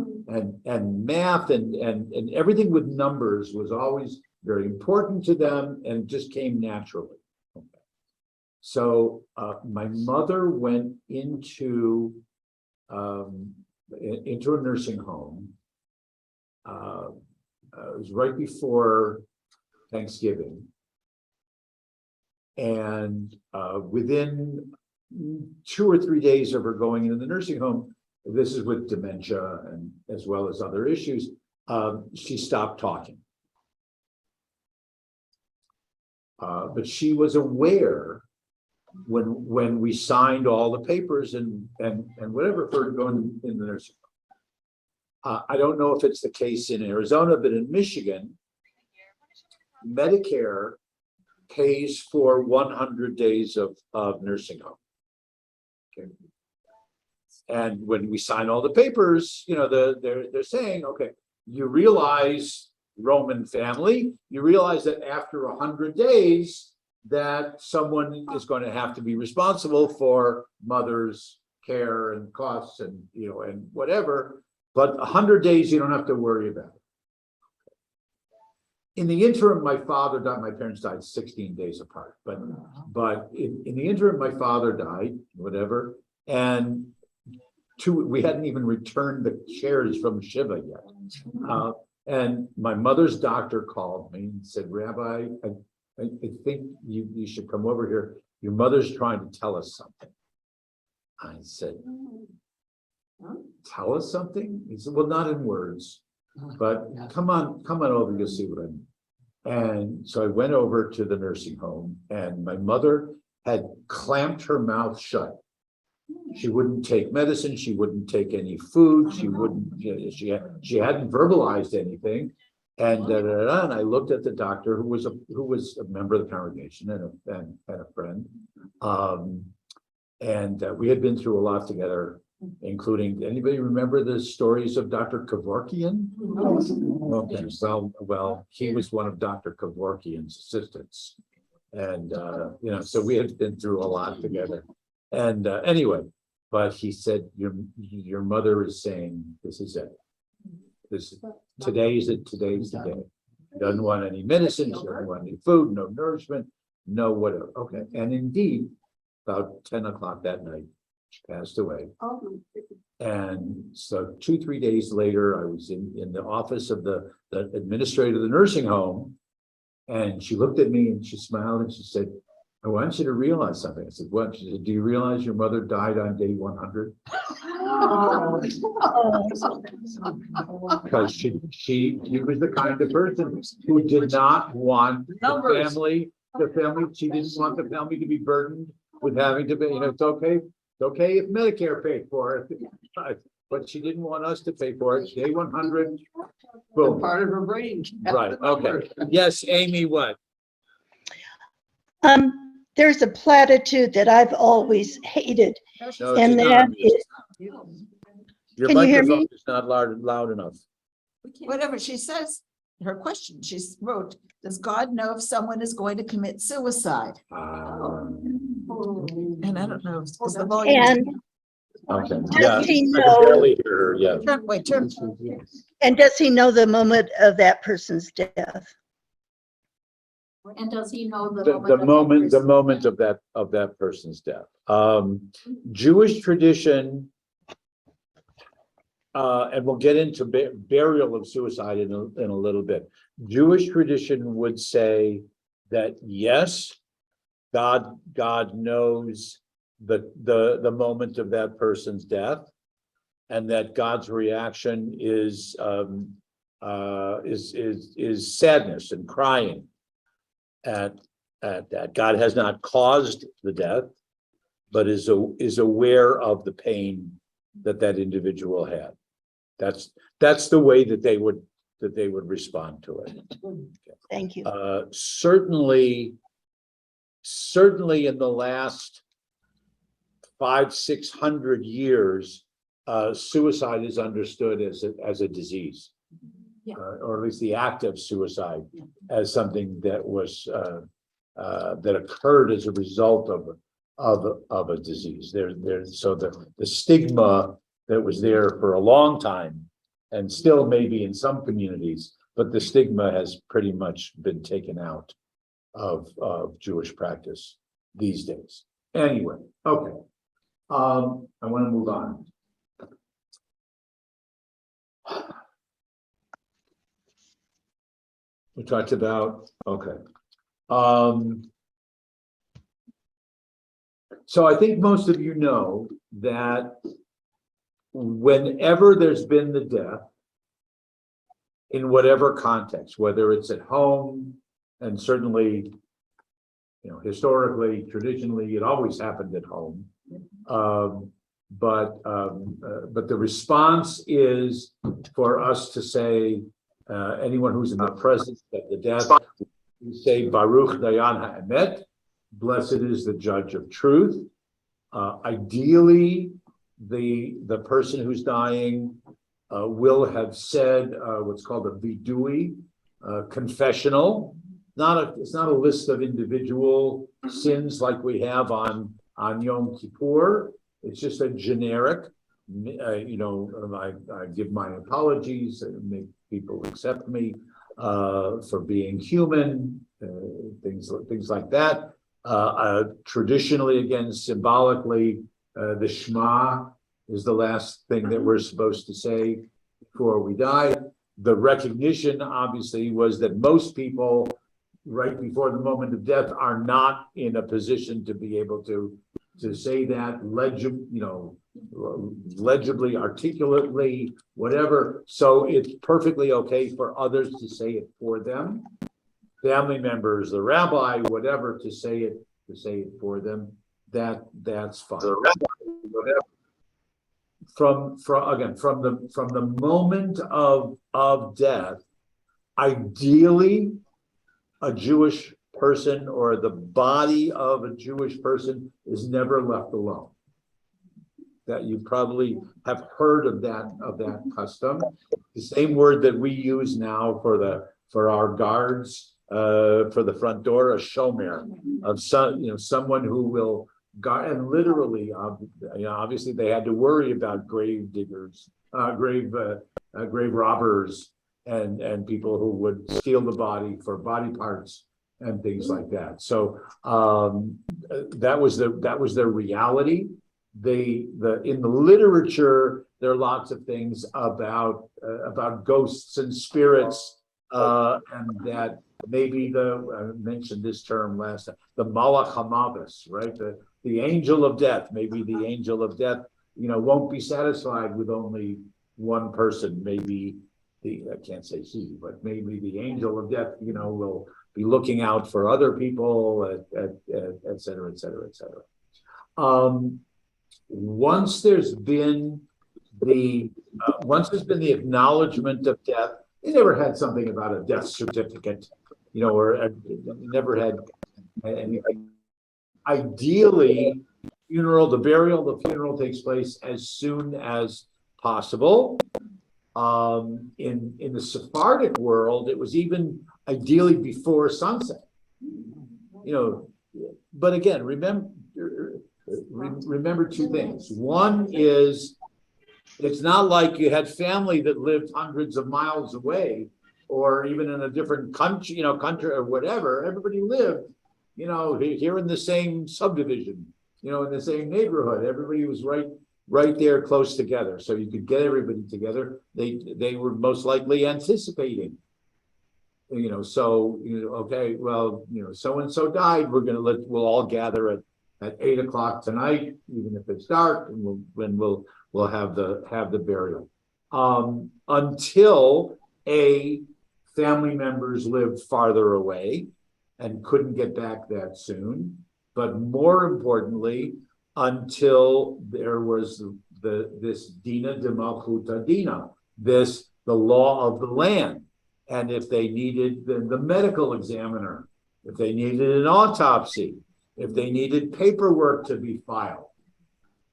And math and everything with numbers was always very important to them and just came naturally. Okay. So my mother went into a nursing home. It was right before Thanksgiving. And within 2 or 3 days of her going into the nursing home, this is with dementia and as well as other issues, she stopped talking. But she was aware when we signed all the papers and whatever for her to go in the nursing home. I don't know if it's the case in Arizona, but in Michigan, Medicare pays for 100 days of nursing home. Okay. And when we sign all the papers, they're saying, okay, you realize, Roman family, you realize that after 100 days that someone is going to have to be responsible for mother's care and costs and and whatever, but 100 days you don't have to worry about it. In the interim, my father died. My parents died 16 days apart, but in the interim, my father died, whatever, and we hadn't even returned the chairs from Shiva yet. And my mother's doctor called me and said, Rabbi, I think you should come over here. Your mother's trying to tell us something. I said, tell us something? He said, well, not in words, but come on over, you'll see what I mean. And so I went over to the nursing home, and my mother had clamped her mouth shut. She wouldn't take medicine. She wouldn't take any food. She wouldn't. She hadn't verbalized anything. And and I looked at the doctor, who was a member of the congregation and a friend. And we had been through a lot together. including, anybody remember the stories of Dr. Kevorkian? Okay, well, he was one of Dr. Kevorkian's assistants. And, so we had been through a lot together. And anyway, but he said, your mother is saying, this is it. Today's the day. Doesn't want any medicine, doesn't want any food, no nourishment, no whatever. Okay, and indeed, about 10 o'clock that night, she passed away. Oh, my goodness. And so 2-3 days later, I was in the office of the administrator of the nursing home. And she looked at me and she smiled and she said, I want you to realize something. I said, what? She said, do you realize your mother died on day 100? Because she was the kind of person who did not want the family, she didn't want the family to be burdened with having to be, it's okay if Medicare paid for it. But she didn't want us to pay for it. Day 100, boom. Part of her brain. Right, okay. Yes, Amy, what? There's a platitude that I've always hated, No, and she's not that on mute. is, Your Can you hear microphone me? is not loud enough. Whatever she says, her question, she wrote, does God know if someone is going to commit suicide? And I don't know, because the volume. and, Okay, Does yeah, he I can know- barely hear her, yeah. Turn. and does he know the moment of that person's death? And does he know the? The moment of that person's death. Jewish tradition, and we'll get into burial of suicide in a little bit. Jewish tradition would say that yes, God knows the moment of that person's death, and that God's reaction is sadness and crying at that. God has not caused the death, but is aware of the pain that individual had. That's the way that they would respond to it. Thank you. Certainly in the last 500-600 years, suicide is understood as a disease, or at least the act of suicide as something that was that occurred as a result of a disease. So the stigma that was there for a long time, and still maybe in some communities, but the stigma has pretty much been taken out of Jewish practice these days. Anyway, okay. I want to move on. We talked about, okay. So I think most of you know that whenever there's been the death, in whatever context, whether it's at home, and certainly, historically, traditionally, it always happened at home. But the response is for us to say, anyone who's in the presence of the death, we say Baruch Dayan Ha'emet, blessed is the judge of truth. Ideally, the person who's dying will have said what's called a vidui, confessional. It's not a list of individual sins like we have on Yom Kippur. It's just a generic, I give my apologies, make people accept me for being human, things like that. Traditionally, again, symbolically, the Shema is the last thing that we're supposed to say before we die. The recognition, obviously, was that most people, right before the moment of death, are not in a position to be able to say that legibly, articulately, whatever. So it's perfectly okay for others to say it for them. Family members, the rabbi, whatever, to say it for them. That's fine. From the moment of death, ideally, a Jewish person or the body of a Jewish person is never left alone. that you probably have heard of that custom. The same word that we use now for our guards, for the front door, a shomer, of someone who will guard, and literally, obviously they had to worry about grave diggers, grave robbers, and people who would steal the body for body parts and things like that. So that was their reality. In the literature, there are lots of things about ghosts and spirits, and that maybe I mentioned this term last time, the Malach HaMavis, right? The angel of death. Maybe the angel of death, won't be satisfied with only one person. Maybe I can't say he, but maybe the angel of death, will be looking out for other people, et cetera, et cetera, et cetera. Once there's been the acknowledgement of death, they never had something about a death certificate, or never had anything. Ideally, the funeral takes place as soon as possible. In the Sephardic world, it was even ideally before sunset. But again, remember two things. One is, it's not like you had family that lived hundreds of miles away, or even in a different country, country or whatever. Everybody lived, here in the same subdivision, in the same neighborhood. Everybody was right there close together. So you could get everybody together. They were most likely anticipating, okay, well, so-and-so died. We'll all gather at 8 o'clock tonight, even if it's dark, and we'll have the burial. Until family members lived farther away and couldn't get back that soon. But more importantly, until there was this Dina de Malchuta Dina, the law of the land. And if they needed the medical examiner, if they needed an autopsy, if they needed paperwork to be filed,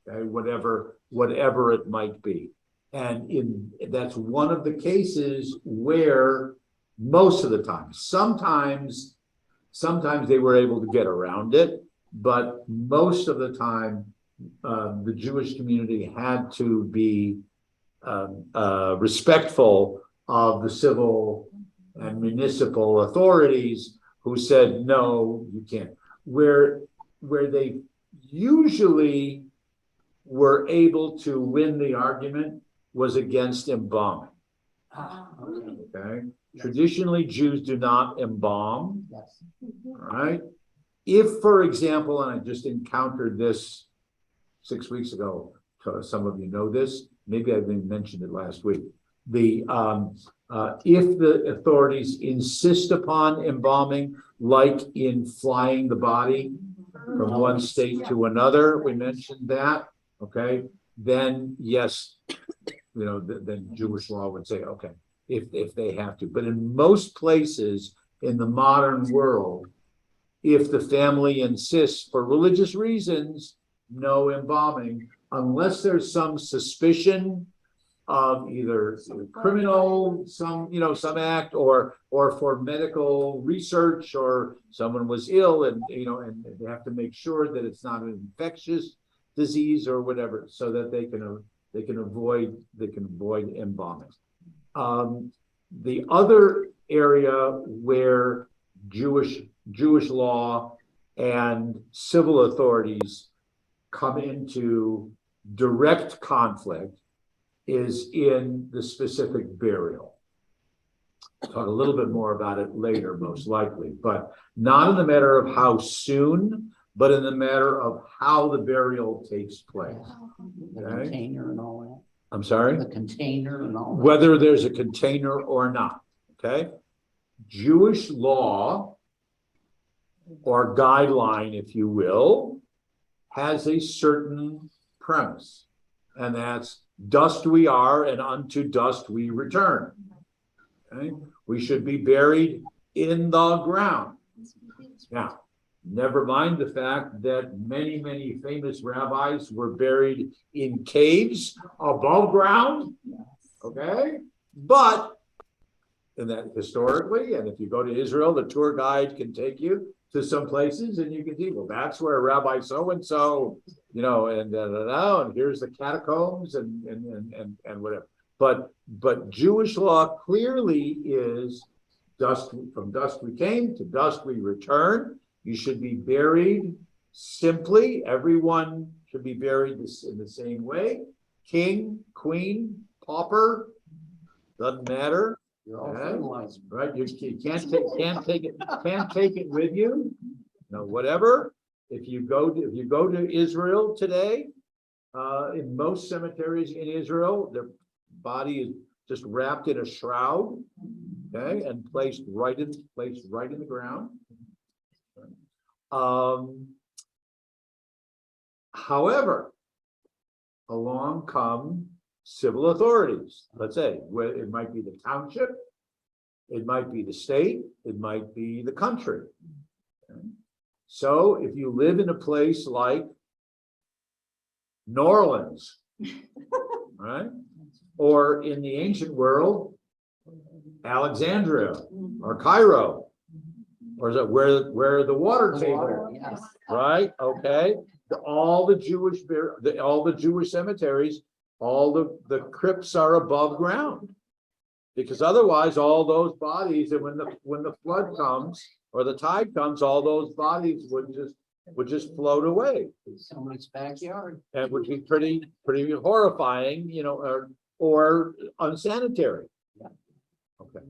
okay, whatever it might be. And that's one of the cases where most of the time, sometimes they were able to get around it, but most of the time, the Jewish community had to be respectful of the civil and municipal authorities who said, no, you can't. Where they usually were able to win the argument was against embalming. Okay. Traditionally, Jews do not embalm. Yes. All right. If, for example, and I just encountered this 6 weeks ago, some of you know this, maybe I even mentioned it last week. If the authorities insist upon embalming, like in flying the body from one state to another, we mentioned that, okay, then yes, then Jewish law would say, okay, if they have to. But in most places in the modern world, if the family insists for religious reasons, no embalming, unless there's some suspicion of either criminal, some act, or for medical research, or someone was ill and they have to make sure that it's not an infectious disease or whatever, so that they can avoid embalming. The other area where Jewish law and civil authorities come into direct conflict is in the specific burial. I'll talk a little bit more about it later, most likely, but not in the matter of how soon, but in the matter of how the burial takes place. The Okay. container and all that. I'm sorry? The container and all that. Whether there's a container or not, okay? Jewish law, or guideline, if you will, has a certain premise, and that's dust we are and unto dust we return. Okay? We should be buried in the ground. Now, Never mind the fact that many, many famous rabbis were buried in caves above ground. Okay, but and that historically, and if you go to Israel, the tour guide can take you to some places and you can see, well, that's where Rabbi so-and-so, you know, and and here's the catacombs and whatever. But Jewish law clearly is dust, from dust we came, to dust we return. You should be buried simply. Everyone should be buried in the same way. King, queen, pauper, doesn't matter. You're all Okay. fertilizer. Right, you can't take it with you, whatever. If you go to Israel today, in most cemeteries in Israel, their body is just wrapped in a shroud, okay, and placed right in the ground. However, along come civil authorities, let's say, where it might be the township, it might be the state, it might be the country. Okay. So if you live in a place like New Orleans, right? Or in the ancient world, Alexandria or Cairo, or is it where the water table, Yes. right? Okay, all the Jewish cemeteries, all the crypts are above ground. Because otherwise, all those bodies, and when the flood comes or the tide comes, all those bodies would just float away. Someone's backyard. And would be pretty horrifying, or unsanitary. Yeah. Okay.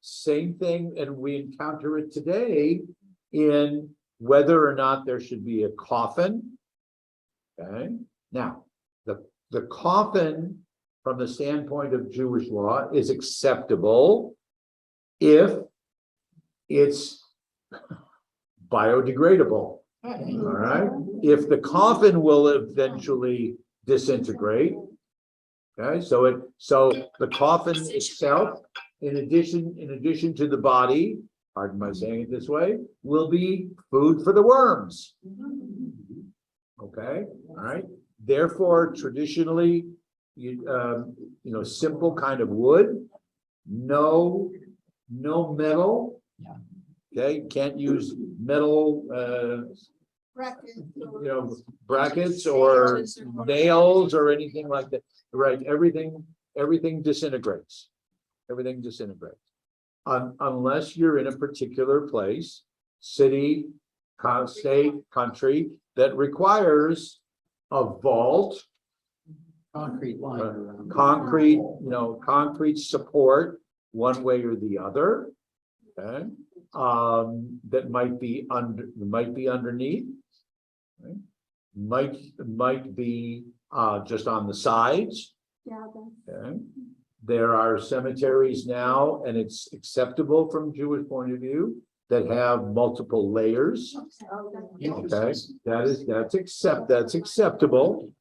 Same thing, and we encounter it today in whether or not there should be a coffin. Okay, now, the coffin from the standpoint of Jewish law is acceptable if it's biodegradable. All right, if the coffin will eventually disintegrate. Okay, so the coffin itself, in addition to the body, pardon my saying it this way, will be food for the worms. Okay, all right. Therefore, traditionally, simple kind of wood, no metal. Yeah. Okay, can't use metal, brackets or nails or anything like that. Right, everything disintegrates. Everything disintegrates. Unless you're in a particular place, city, state, country that requires a vault, Concrete line around. concrete support one way or the other. Okay, that might be underneath, right? Might be just on the sides. Yeah, Okay. There are cemeteries now, and it's acceptable from Jewish point of view, that have multiple layers. Okay, that's acceptable.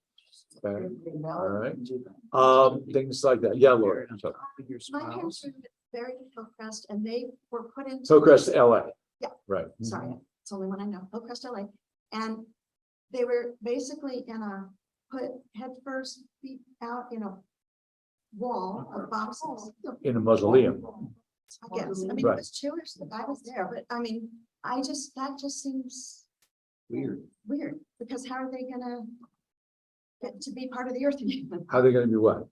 Okay, all right. Things like that. Yeah, Laura. So, My parents were buried in Hillcrest and they were put into. Hillcrest, LA. Yeah. Right. Sorry, it's the only one I know, Hillcrest LA. And they were basically put head first, feet out in a wall of boxes. In a mausoleum. I guess, I mean, it Right. was Jewish, the guy was there, but I mean, that just seems Weird. weird, because how are they gonna get to be part of the earth again? How are they going to be what?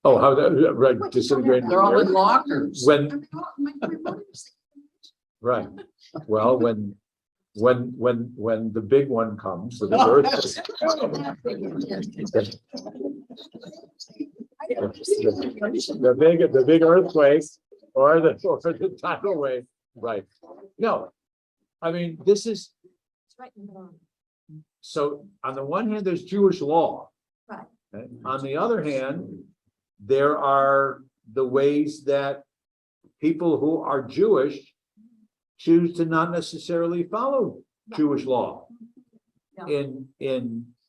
Oh, how that, right, disintegrating. They're all in lockers. I When, mean, my relatives, right, well, when the big one comes, the big earth. The big earthquake or the tidal wave, right? No, I mean, this is, it's right in the middle. so on the one hand, there's Jewish law. Right. Okay? On the other hand, there are the ways that people who are Jewish choose to not necessarily follow Jewish law in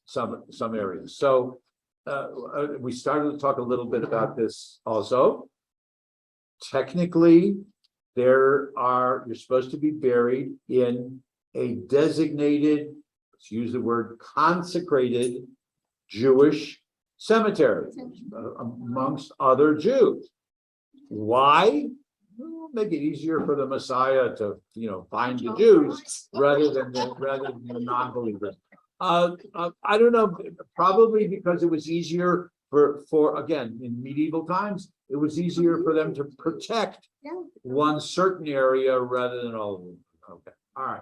some areas. So we started to talk a little bit about this also. Technically, you're supposed to be buried in a designated, let's use the word consecrated Jewish cemetery amongst other Jews. Why? Well, make it easier for the Messiah to, find the Jews rather than the non-believers. I don't know, probably because it was easier for again, in medieval times, it was easier for them to protect Yeah. one certain area rather than all of them. Okay, all right.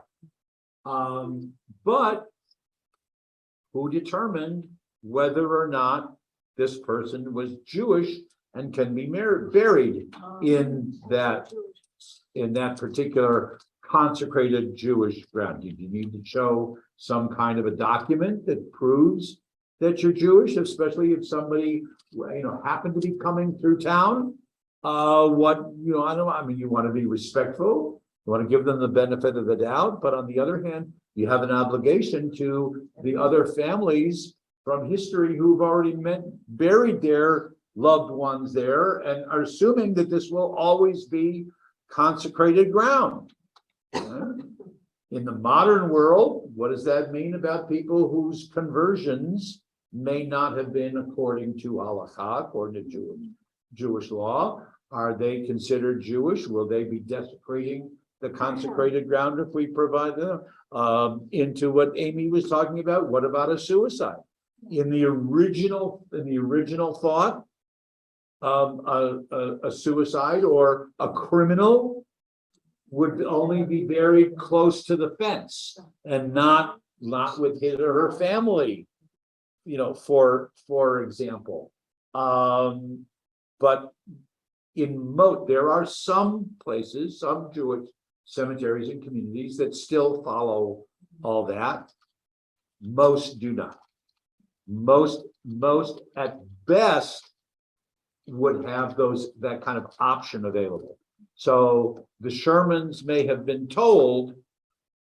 But who determined whether or not this person was Jewish and can be buried in that particular consecrated Jewish ground? Do you need to show some kind of a document that proves that you're Jewish, especially if somebody, happened to be coming through town? I mean, you want to be respectful, you want to give them the benefit of the doubt, but on the other hand, you have an obligation to the other families from history who've already buried their loved ones there and are assuming that this will always be consecrated ground. In the modern world, what does that mean about people whose conversions may not have been according to halakha, according to Jewish law? Are they considered Jewish? Will they be desecrating the consecrated ground if we provide them? Into what Amy was talking about, what about a suicide? In the original thought, a suicide or a criminal would only be buried close to the fence and not with his or her family, for example. But there are some places, some Jewish cemeteries and communities that still follow all that. Most do not. Most at best would have that kind of option available. So the Shermans may have been told,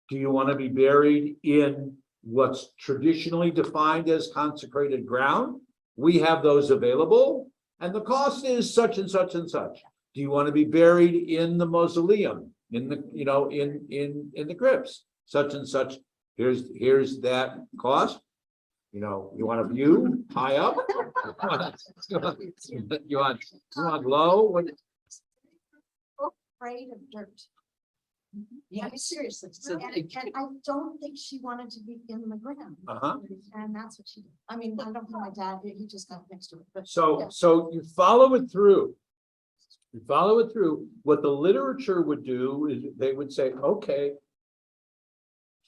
do you want to be buried in what's traditionally defined as consecrated ground? We have those available, and the cost is such and such and such. Do you want to be buried in the mausoleum, in the crypts, such and such? Here's that cost. You want a view high up? You want low? What? Afraid of dirt. Yeah, Seriously. So And it- I don't think she wanted to be in the ground. Uh-huh. And that's what she did. I mean, I don't know my dad, he just got next to it, but. So you follow it through. You follow it through. What the literature would do is they would say, okay.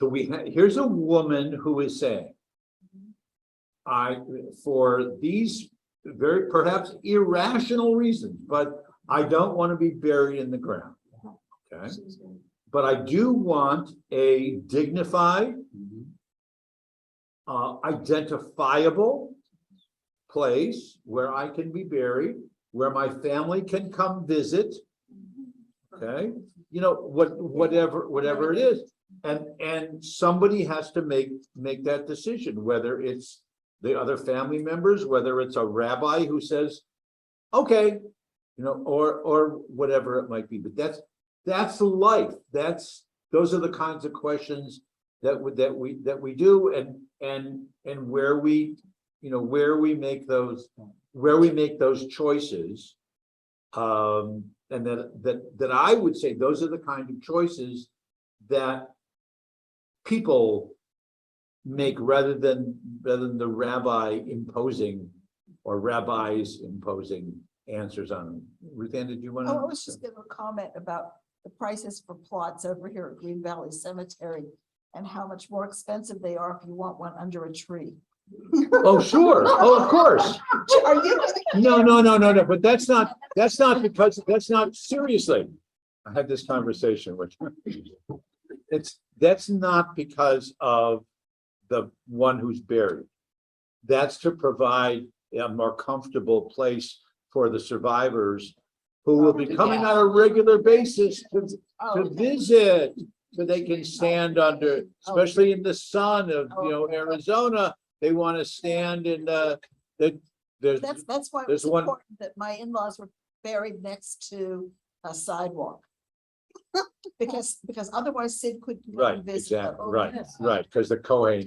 So here's a woman who is saying, for these very perhaps irrational reasons, but I don't want to be buried in the ground. Okay. But I do want a dignified, identifiable place where I can be buried, where my family can come visit. Okay, whatever it is. And somebody has to make that decision, whether it's the other family members, whether it's a rabbi who says, okay, or whatever it might be. But that's life. Those are the kinds of questions that we do, and where we make those choices. And that I would say those are the kind of choices that people make rather than the rabbi imposing or rabbis imposing answers on them. Ruth Ann, did you want to? I was just gonna comment about the prices for plots over here at Green Valley Cemetery and how much more expensive they are if you want one under a tree. Oh, sure. Oh, of course. Are you? No. But that's not seriously. I had this conversation with that's not because of the one who's buried. That's to provide a more comfortable place for the survivors who will be coming on a regular basis to visit, so they can stand under, especially in the sun of Arizona. They want to stand in there's That's why it there's was one- important that my in-laws were buried next to a sidewalk. Because otherwise Sid could. go Right, and visit them. exactly, right, because the Cohen,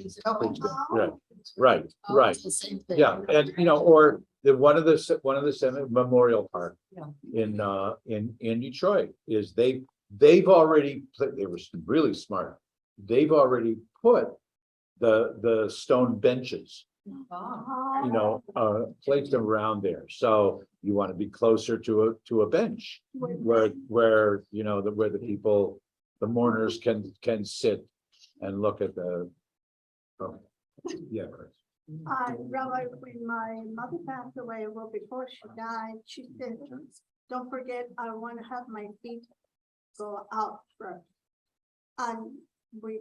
right, right. The same thing. Yeah, and or one of the Memorial Park. Yeah. In Detroit is they've already, they were really smart. They've already put the stone benches, placed them around there. So you want to be closer to a bench where the people, the mourners can sit and look at the. Oh, yeah. Chris. Rabbi, when my mother passed away, well, before she died, she said, don't forget, I want to have my feet go out first. And we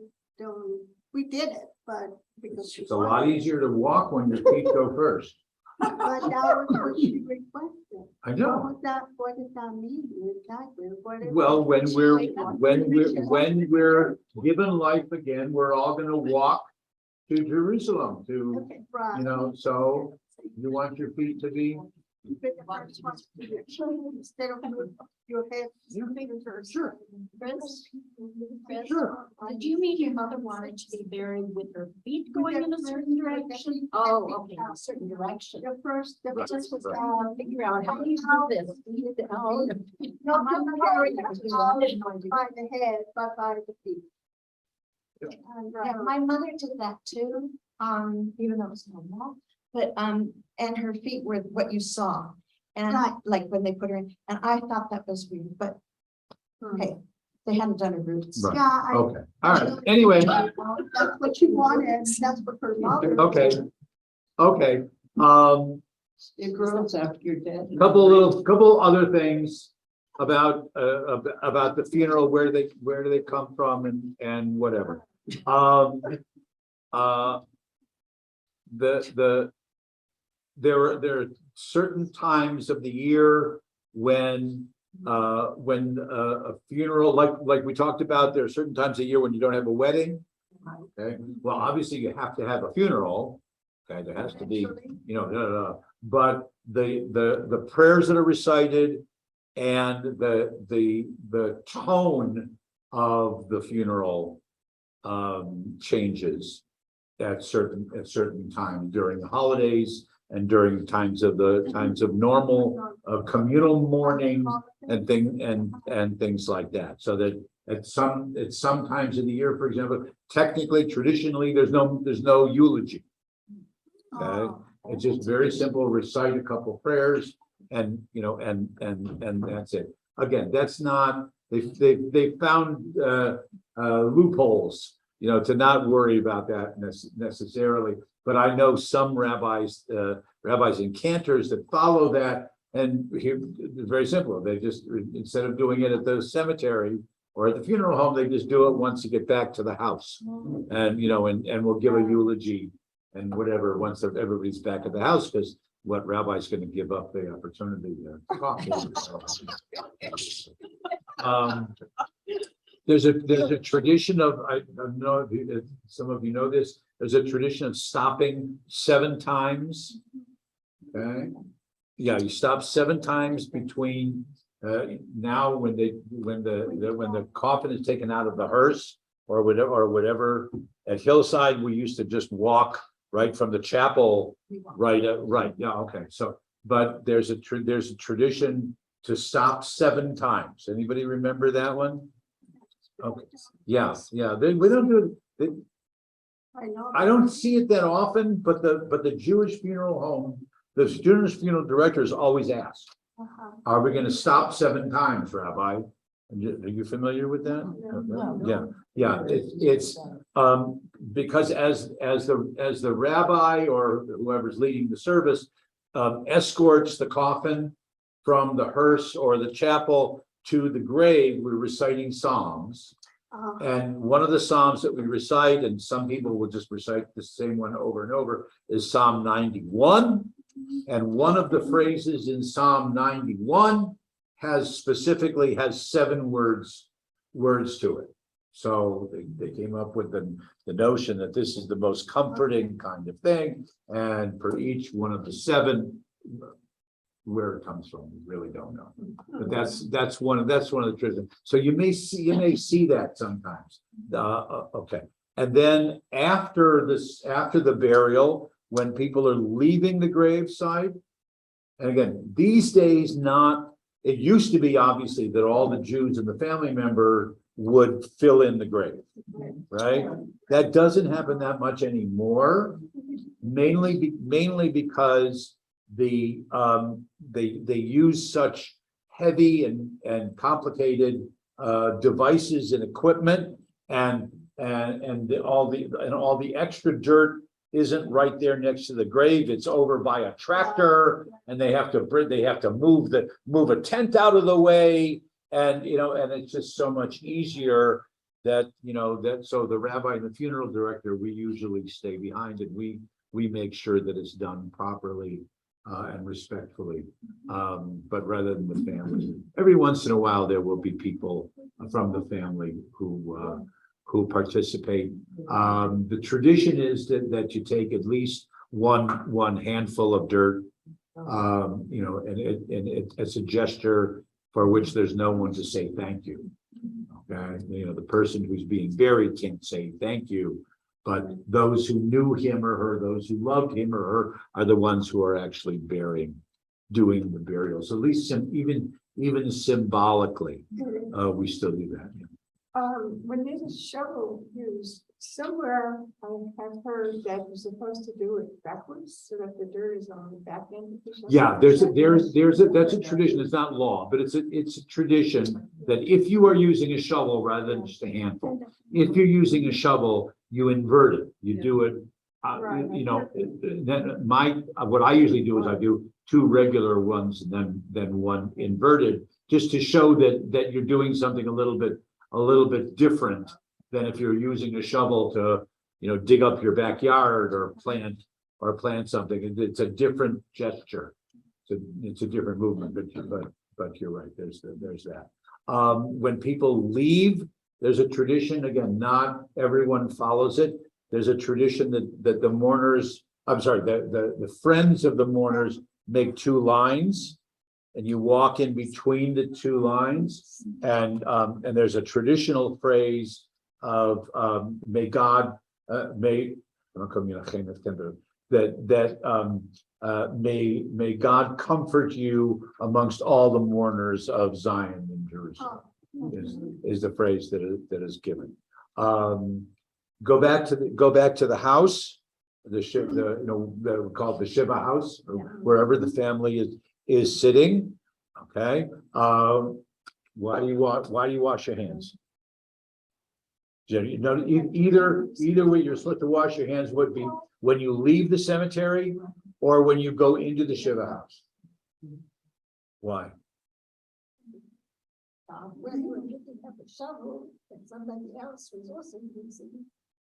did it, but because she. It's a lot easier to walk when your feet go first. But that was what she requested. I know. What does that mean exactly? Well, when we're given life again, we're all gonna walk to Jerusalem to, Okay, right. so you want your feet to be. Instead of your head. Sure. Chris, Sure. did you mean your mother wanted to be buried with her feet going in a certain direction? Oh, okay, a certain direction. The first, the Right, first was. right. Figure out how do you do this? Oh, Not by the head, but by the feet. And, Yeah, my mother did that too, even though it was normal, but, and her feet were what you saw. And Right. like when they put her in, and I thought that was weird, but hey, they hadn't done her roots. Right. Yeah, Okay, all right, anyway, that's what she wanted, that's what her mother. okay. It grows after you're dead. Couple other things about the funeral, where do they come from and whatever. There are certain times of the year when a funeral, like we talked about, there are certain times of year when you don't have a wedding. Okay, well, obviously you have to have a funeral. Okay, there has to be, but the prayers that are recited and the tone of the funeral changes at certain times during the holidays and during times of normal communal mourning and things like that. So that at some times of the year, for example, technically, traditionally, there's no eulogy. Okay, it's just very simple, recite a couple prayers and that's it. Again, that's not, they found loopholes, to not worry about that necessarily. But I know some rabbis and cantors that follow that, and here it's very simple. They just, instead of doing it at the cemetery or at the funeral home, they just do it once you get back to the house. And we'll give a eulogy and whatever once everybody's back at the house, because what rabbi's going to give up the opportunity to talk. There's a tradition of, I don't know if some of you know this, there's a tradition of stopping 7 times. Okay, yeah, you stop 7 times between now when the coffin is taken out of the hearse or whatever. At Hillside, we used to just walk right from the chapel, right, yeah, okay. So, but there's a tradition to stop 7 times. Anybody remember that one? Okay, yeah, we don't do it. I know. I don't see it that often, but the Jewish funeral home, the Jewish funeral directors always ask, are we going to stop 7 times, Rabbi? Are you familiar with that? Yeah, it's because as the rabbi or whoever's leading the service escorts the coffin from the hearse or the chapel to the grave, we're reciting psalms. And one of the psalms that we recite, and some people will just recite the same one over and over, is Psalm 91. And one of the phrases in Psalm 91 specifically has 7 words to it. So they came up with the notion that this is the most comforting kind of thing. And for each one of the 7 where it comes from, we really don't know. But that's one of the traditions. So you may see that sometimes. Okay. And then after the burial, when people are leaving the graveside, and again, these days, it used to be obviously that all the Jews and the family member would fill in the grave, right? That doesn't happen that much anymore, mainly because they use such heavy and complicated devices and equipment, and all the extra dirt isn't right there next to the grave. It's over by a tractor, and they have to move a tent out of the way, and it's just so much easier that so the rabbi and the funeral director, we usually stay behind, and we make sure that it's done properly and respectfully, but rather than the family. Every once in a while there will be people from the family who participate. The tradition is that you take at least one handful of dirt, and it's a gesture for which there's no one to say thank you. Okay, the person who's being buried can't say thank you, but those who knew him or her, those who loved him or her, are the ones who are actually doing the burial. So at least even symbolically, we still do that. When there's a shovel used, somewhere I have heard that you're supposed to do it backwards so that the dirt is on the back end of the shovel. Yeah, that's a tradition. It's not law, but it's a tradition that if you are using a shovel rather than just a handful, if you're using a shovel, you invert it. You do it. What I usually do is I do two regular ones and then one inverted, just to show that you're doing something a little bit different than if you're using a shovel to dig up your backyard or plant something. It's a different gesture. It's a different movement, but you're right. There's that. When people leave, there's a tradition. Again, not everyone follows it. There's a tradition that the mourners, the friends of the mourners make two lines, and you walk in between the two lines, and there's a traditional phrase of may God may God comfort you amongst all the mourners of Zion in Jerusalem, is the phrase that is given. Go back to the house, called the Shiva house, or wherever the family is sitting. Okay. Why do you wash your hands? Either way you're supposed to wash your hands would be when you leave the cemetery or when you go into the Shiva house. Why? When you were picking up a shovel and somebody else was also using.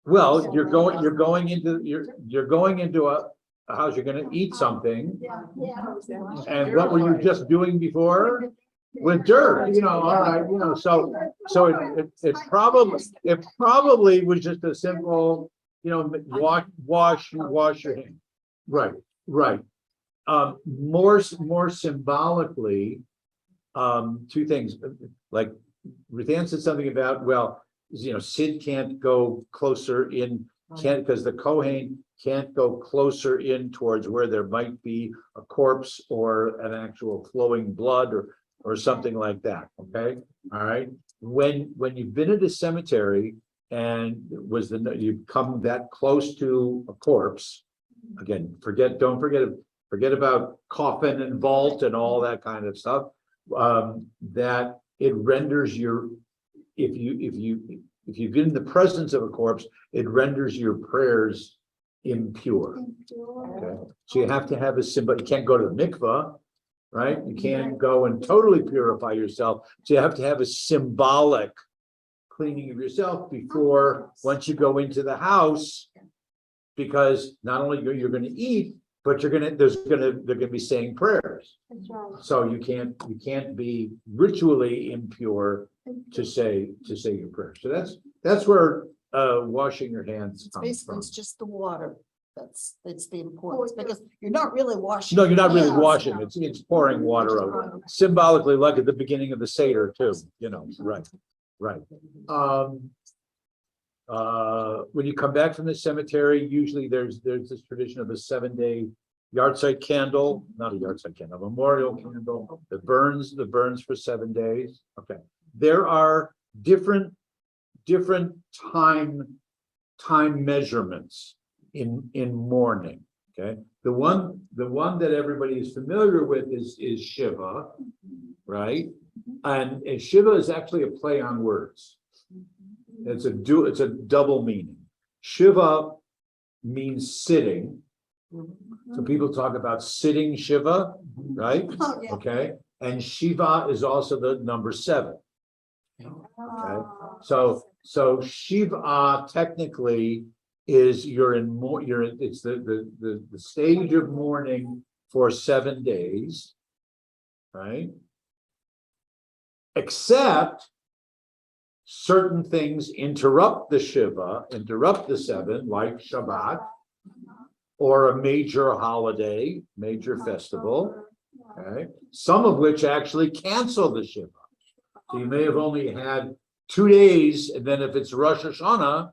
Well, you're going into a house. You're going to eat something, and what were you just doing before? With dirt, all right, so it probably was just a simple, wash your hands. Right. More symbolically, two things, like Ruth Ann said something about, Sid can't go closer in, because the Kohen can't go closer in towards where there might be a corpse or an actual flowing blood or something like that. Okay. All right. When you've been at a cemetery and you've come that close to a corpse, again, don't forget about coffin and vault and all that kind of stuff, that it renders if you've been in the presence of a corpse, it renders your prayers impure. Okay. So you have to have a symbol. You can't go to the mikvah, right? You can't go and totally purify yourself. So you have to have a symbolic cleaning of yourself once you go into the house, because not only you're going to eat, but they're going to be saying prayers. So you can't be ritually impure to say your prayers. So that's where washing your hands comes Basically, from. it's just the water. it's the importance, because you're not really washing. No, you're not really hands. washing, it's pouring water over, symbolically like at the beginning of the Seder too, you know, right, right. When you come back from the cemetery, usually there's this tradition of a 7-day yard site candle, not a yard site candle, a memorial candle that burns for 7 days. Okay, there are different time measurements in mourning. Okay, the one that everybody is familiar with is Shiva, right? And Shiva is actually a play on words. It's a double meaning. Shiva means sitting. So people talk about sitting Shiva, right? Oh, yeah. Okay, and Shiva is also the number 7. Okay, so Shiva technically is it's the stage of mourning for 7 days, right? Except certain things interrupt the Shiva, interrupt the 7, like Shabbat, or a major holiday, major festival, okay? Some of which actually cancel the Shiva. So you may have only had 2 days, and then if it's Rosh Hashanah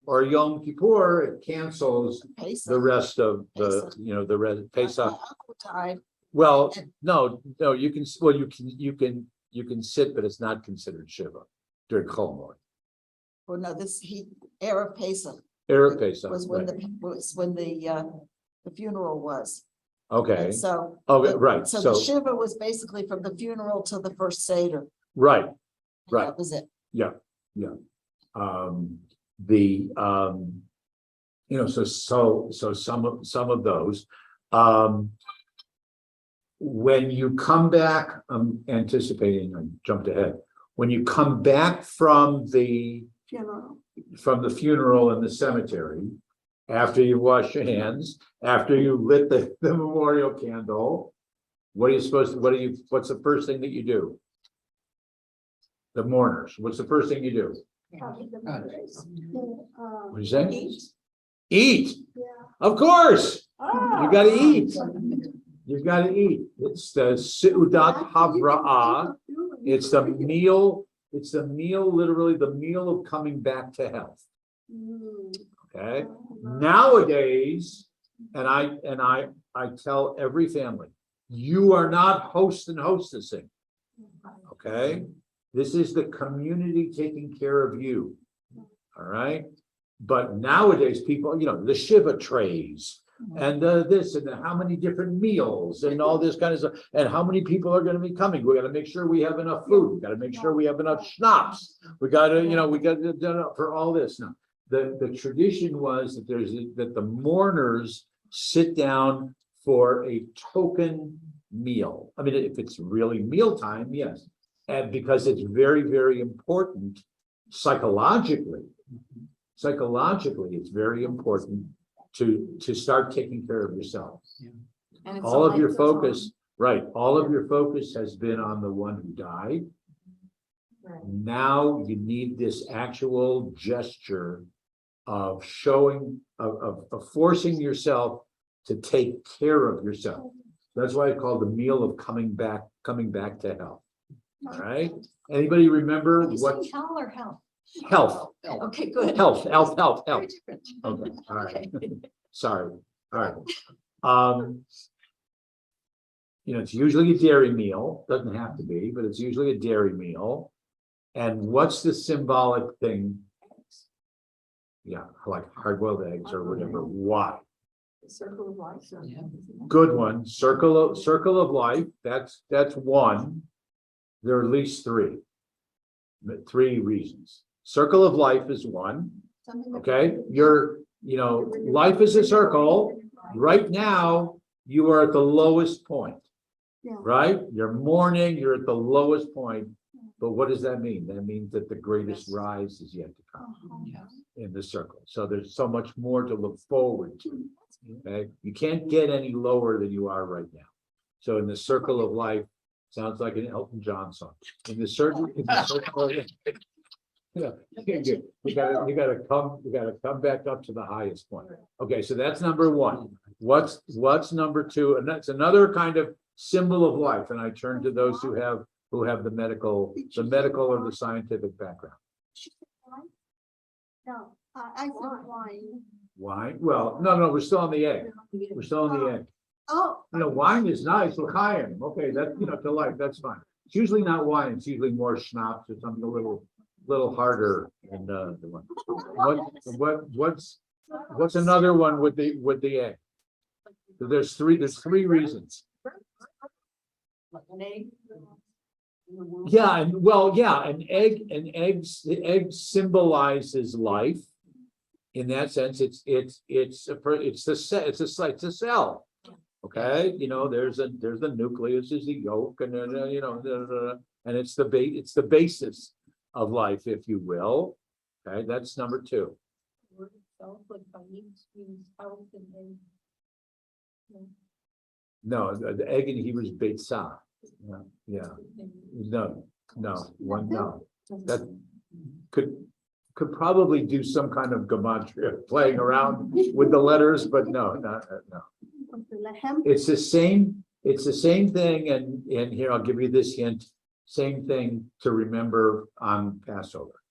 or Yom Kippur, it cancels Pesach. the rest of the, Pesach. you know, the rest, My Pesach. uncle died. Well, no, you can sit, but it's not considered Shiva during Chol Moed. Well, no, Erev Pesach Erev Pesach, was when right. the funeral was. Okay, And so. okay, right, So the so, Shiva was basically from the funeral to the first Seder. right, right. That was it. Yeah. You know, so some of those, when you come back, I'm anticipating, I jumped ahead. When you come back from the funeral in the cemetery, after you've washed your hands, after you lit the memorial candle, what's the first thing that you do? The mourners, what's the first thing you do? What do you say? Eat. Yeah. Of course, you gotta eat. You've got to eat. It's the Seudat Havra'ah. It's the meal, literally the meal of coming back to health. Okay. Nowadays, and I tell every family, you are not host and hostessing. Okay. This is the community taking care of you. All right. But nowadays, people, you know, the Shiva trays and this and how many different meals and all this kind of stuff, and how many people are going to be coming. We got to make sure we have enough food. We got to make sure we have enough schnapps. We got to, you know, we got to for all this. Now, the tradition was that that the mourners sit down for a token meal. I mean, if it's really mealtime, yes, and because it's very, very important psychologically. Psychologically, it's very important to start taking care of yourself. All of your focus, right? All of your focus has been on the one who died. Now you need this actual gesture of showing, of forcing yourself to take care of yourself. That's why I call the meal of coming back to health. All right. Anybody remember what? Health or health? Health. Okay, good. Health. Very different. Okay, all right. Sorry. All right. You know, it's usually a dairy meal. Doesn't have to be, but it's usually a dairy meal. And what's the symbolic thing? Yeah, like hard-boiled eggs or whatever. Why? Circle of life. Yeah. Good one. Circle of life. That's one. There are at least three reasons. Circle of life is one. Okay, life is a circle. Right now, you are at the lowest point. Yeah. Right? You're mourning, you're at the lowest point. But what does that mean? That means that the greatest rise is yet to come in the circle. So there's so much more to look forward to. Okay, you can't get any lower than you are right now. So in the circle of life, sounds like an Elton John song. In the circle Yeah, you gotta come back up to the highest point. Okay, so that's number one. What's number two? And that's another kind of symbol of life. And I turn to those who have the medical or the scientific background. No, I said wine. Wine? Well, no, we're still on the egg. We're still on the egg. Oh. Wine is nice, l'chaim. Okay, that's, to life, that's fine. It's usually not wine, it's usually more schnapps or something a little harder than the one. What's another one with the egg? There's three reasons. An egg. Yeah, the egg symbolizes life. In that sense, it's a cell. Okay, there's the nucleus is the yolk, and then and it's the basis of life, if you will. Okay, that's number two. Word itself, like by means health and then. No, the egg in Hebrew is beitzah. Yeah, no, that could probably do some kind of gematria playing around with the letters, but no. It's the same thing, and here I'll give you this hint. Same thing to remember on Passover.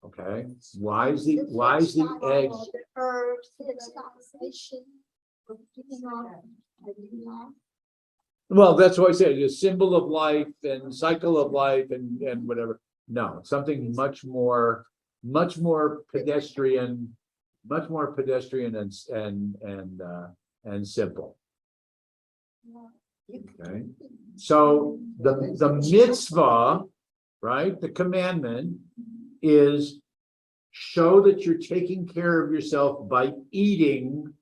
Okay, why is the egg? The herbs, it's conversation. Well, that's what I said. It's a symbol of life and cycle of life and whatever. No, something much more pedestrian, and simple. Okay, so the mitzvah, right? The commandment is show that you're taking care of yourself by eating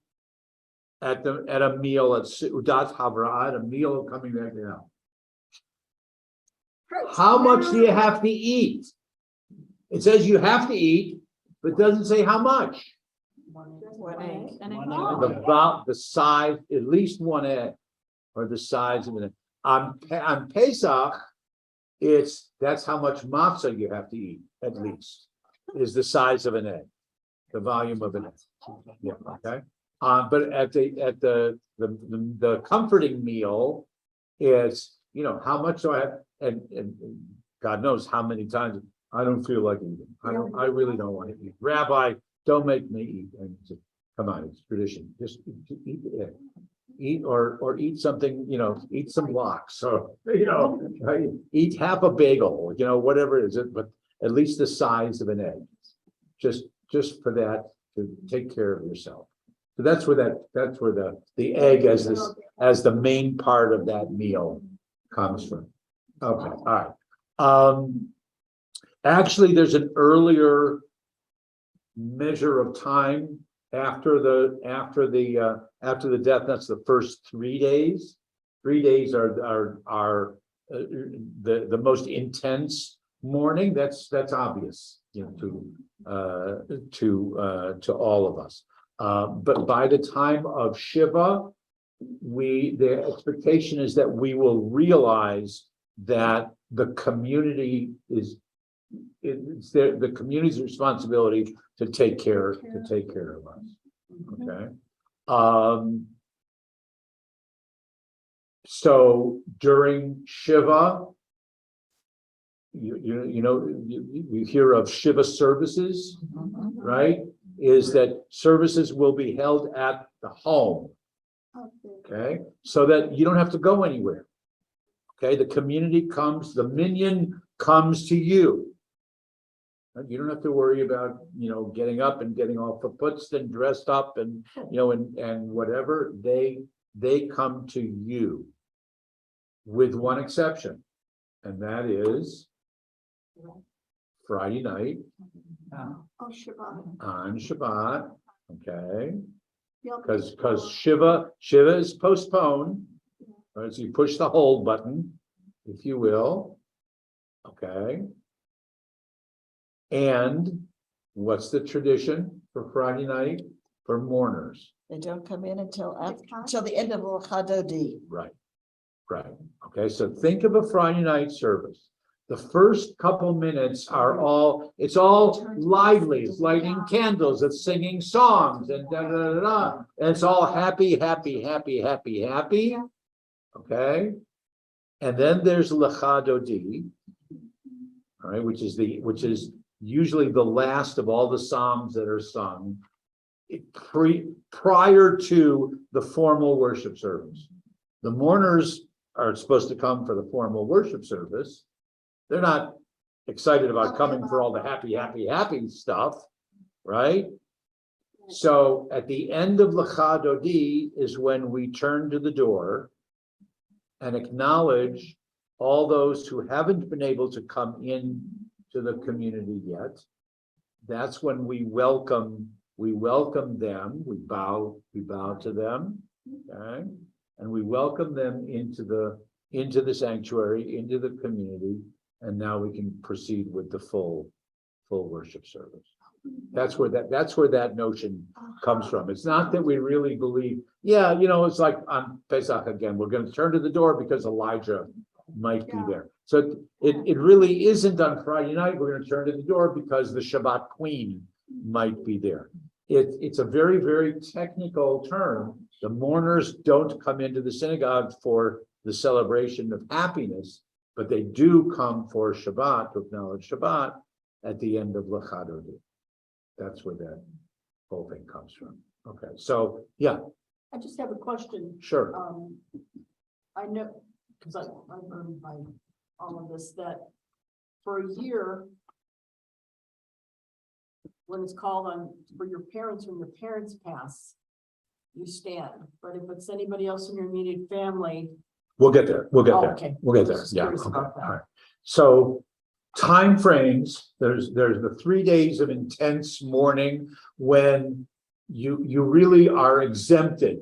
at a meal at Seudat Havra'ah, at a meal coming right now. How much do you have to eat? It says you have to eat, but it doesn't say how much. One egg. The size, at least one egg, or the size of an egg. On Pesach, that's how much matzah you have to eat, at least, is the size of an egg, the volume of an egg. Yeah, okay. But at the comforting meal is, how much do I have, and God knows how many times I don't feel like eating. I really don't want to eat. Rabbi, don't make me eat. And he said, come on, it's tradition. Just eat the egg. Eat or eat something, eat some blocks. So, eat half a bagel, whatever it is, but at least the size of an egg. Just for that, to take care of yourself. So that's where the egg as the main part of that meal comes from. Okay, all right. Actually, there's an earlier measure of time after the death. That's the first 3 days. 3 days are the most intense mourning. That's obvious, to all of us. But by the time of Shiva, the expectation is that we will realize that the community it's the community's responsibility to take care of us. Okay. So during Shiva, you hear of Shiva services, right? Is that services will be held at the home. Okay, so that you don't have to go anywhere. Okay, the community comes, the minyan comes to you. You don't have to worry about, getting up and getting all kaputzed and dressed up and, and whatever. They come to you with one exception, and that is Friday night Oh, Shabbat. on Shabbat. Okay, Yom because Kippur. Shiva is postponed. Right, so you push the hold button, if you will. Okay. And what's the tradition for Friday night for mourners? They don't come in until the end of Chadodi. Right. Okay, so think of a Friday night service. The first couple minutes are it's all lively, it's lighting candles, it's singing songs and da, da, da, da. And it's all happy, happy, happy, happy, happy. Okay? And then there's Lecha Dodi, all right, which is usually the last of all the psalms that are sung prior to the formal worship service. The mourners are supposed to come for the formal worship service. They're not excited about coming for all the happy, happy, happy stuff, right? So at the end of Lecha Dodi is when we turn to the door and acknowledge all those who haven't been able to come in to the community yet. That's when we welcome them, we bow to them, okay? And we welcome them into the sanctuary, into the community, and now we can proceed with the full worship service. That's where that notion comes from. It's not that we really believe, it's like on Pesach again, we're going to turn to the door because Elijah might be there. So it really isn't on Friday night, we're going to turn to the door because the Shabbat queen might be there. It's a very, very technical term. The mourners don't come into the synagogue for the celebration of happiness, but they do come for Shabbat, to acknowledge Shabbat at the end of Lecha Dodi. That's where that whole thing comes from. Okay, so yeah, I just have a question. sure. I know, because I've learned by all of this, that for a year, when it's called on for your parents, when your parents pass, you stand. But if it's anybody else in your immediate family, We'll get there. We'll get Oh, there. okay. We'll get there. Just Yeah. curious Okay. about that. All right. So timeframes, there's the 3 days of intense mourning when you really are exempted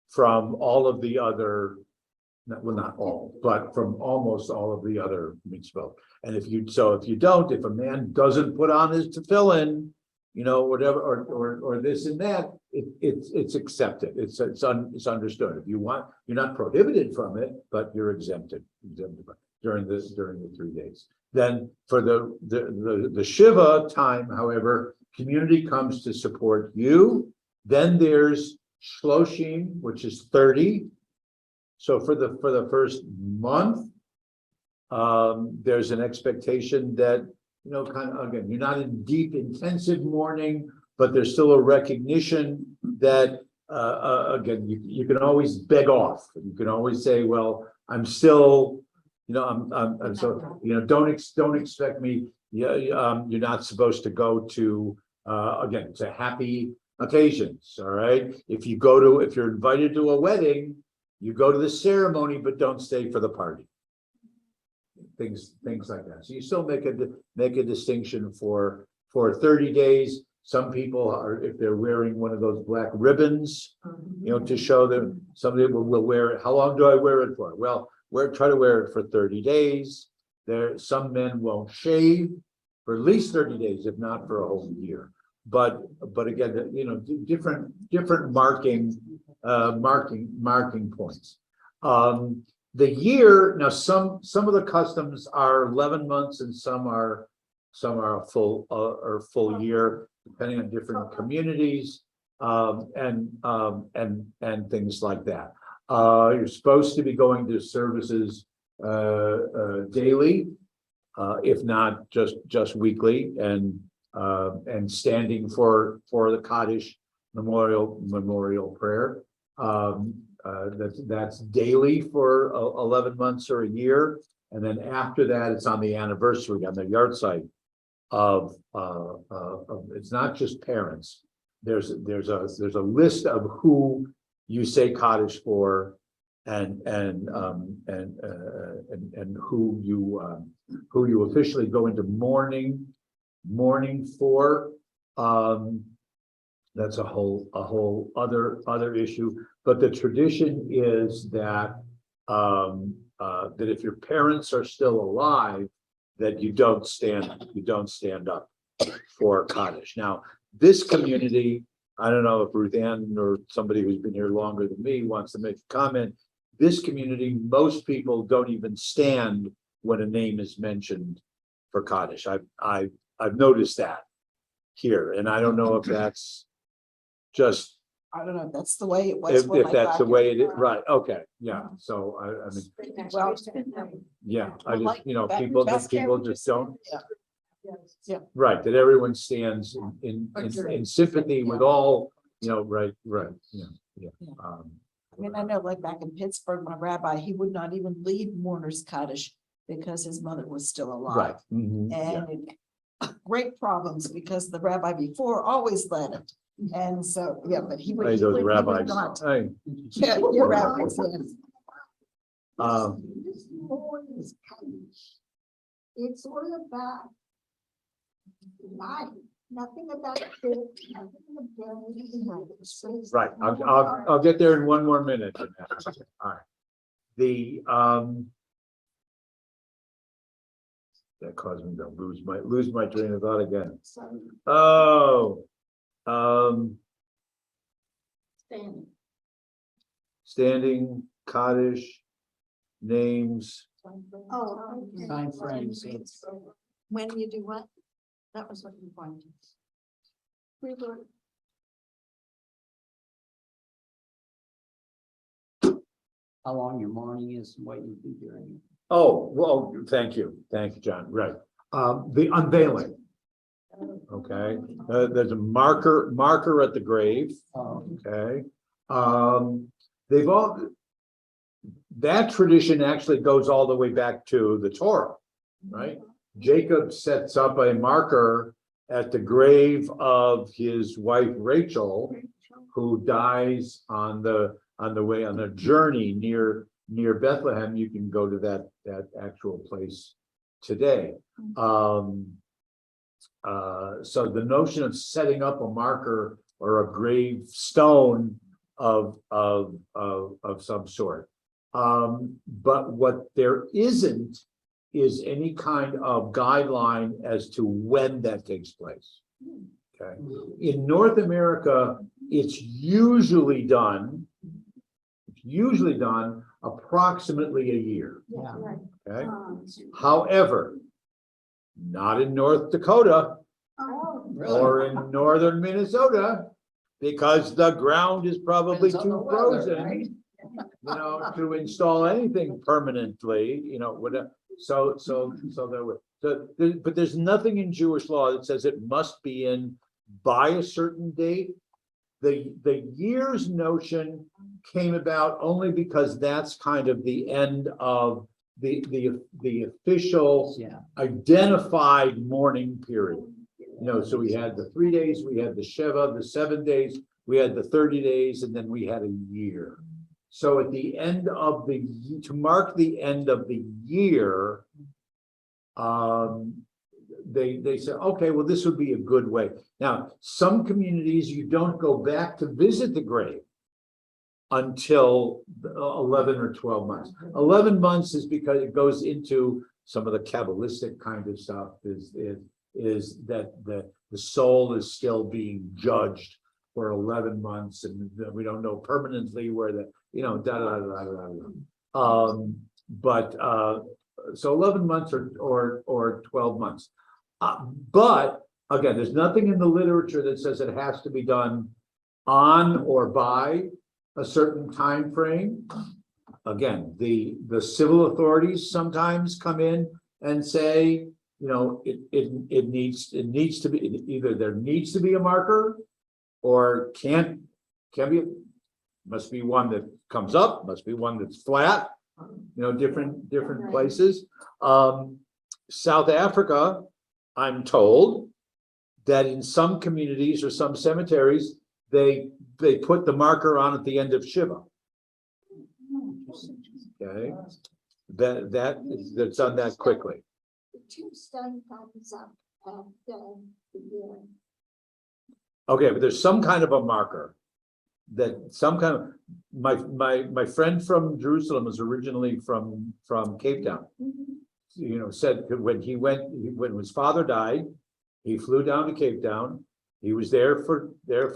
from all of the other, not all, but from almost all of the other mitzvot. And if you don't, if a man doesn't put on his tefillin, whatever, or this and that, it's accepted. It's understood. If you want, you're not prohibited from it, but you're exempted during the 3 days. Then for the Shiva time, however, community comes to support you. Then there's Shloshim, which is 30. So for the first month, there's an expectation that, kind of, again, you're not in deep, intensive mourning, but there's still a recognition that, again, you can always beg off. You can always say, well, I'm still, I'm so, don't expect me. You're not supposed to go to, again, to happy occasions. All right. If you're invited to a wedding, you go to the ceremony, but don't stay for the party. Things like that. So you still make a distinction for 30 days. Some people are, if they're wearing one of those black ribbons, to show them, somebody will wear it. How long do I wear it for? Well, try to wear it for 30 days. Some men won't shave for at least 30 days, if not for a whole year. But again, different marking points. The year, now some of the customs are 11 months and some are a full year, depending on different communities, and things like that. You're supposed to be going to services daily, if not just weekly, and standing for the Kaddish memorial prayer. That's daily for 11 months or a year, and then after that, it's on the anniversary, on the yard site of it's not just parents. There's a list of who you say Kaddish for, and who you officially go into mourning for. That's a whole other issue. But the tradition is that that if your parents are still alive, that you don't stand up for Kaddish. Now, this community, I don't know if Ruth Ann or somebody who's been here longer than me wants to make a comment. This community, most people don't even stand when a name is mentioned for Kaddish. I've noticed that here, and I don't know if that's just, I don't know, that's the way it was. if, when I that's got the here. way it is, right, okay, yeah, so I mean, Well, yeah, I Well, just, like, you know, back- people back just don't, Yeah. right, that everyone stands in sympathy with all, you know, right, yeah. I mean, I know like back in Pittsburgh, my rabbi, he would not even lead mourners Kaddish because his mother was still alive. Right. Yeah. And great problems because the rabbi before always led it. And so, yeah, but he would. Hey, he those would- he would rabbis. not. Hey, Yeah, your rabbis, yes. This morning is Kaddish. It's all about life, nothing about it, nothing about it. right, I'll get there in one more minute. All right. The, that caused me to lose my train of thought again. Oh, Standing. standing Kaddish names. Oh. okay. Time frames. When you do what? That was what you wanted. We were, How long your morning is and what you do during it. Oh, well, thank you, John, right. The unveiling. Okay, there's a marker at the grave, okay? They've all, that tradition actually goes all the way back to the Torah, right? Jacob sets up a marker at the grave of his wife Rachel, who dies on the journey near Bethlehem. You can go to that actual place today. So the notion of setting up a marker or a gravestone of some sort. But what there isn't is any kind of guideline as to when that takes place. Okay. In North America, it's usually done approximately a year. Yeah. Okay. However, not in North Dakota or in northern Minnesota, because the ground is probably Depends on the too weather, right? frozen, you know, to install anything permanently, you know, whatever. So there were, but there's nothing in Jewish law that says it must be in by a certain date. The years notion came about only because that's kind of the end of the official Yeah. identified mourning period. You know, so we had the 3 days, we had the Sheva, the 7 days, we had the 30 days, and then we had a year. So at the end of to mark the end of the year, they said, okay, well, this would be a good way. Now, some communities, you don't go back to visit the grave until 11 or 12 months. 11 months is because it goes into some of the Kabbalistic kind of stuff, is that the soul is still being judged for 11 months, and we don't know permanently where the, you know, so 11 months or 12 months. But again, there's nothing in the literature that says it has to be done on or by a certain time frame. Again, the civil authorities sometimes come in and say, you know, it needs to be either there needs to be a marker, or can be, must be one that comes up, must be one that's flat, you know, different places. South Africa, I'm told that in some communities or some cemeteries, they put the marker on at the end of Shiva. Okay, that's done that quickly. the tombstone comes up at the year. Okay, but there's some kind of a marker that some kind of, my friend from Jerusalem was originally from Cape Town. You know, said when his father died, he flew down to Cape Town. He was there for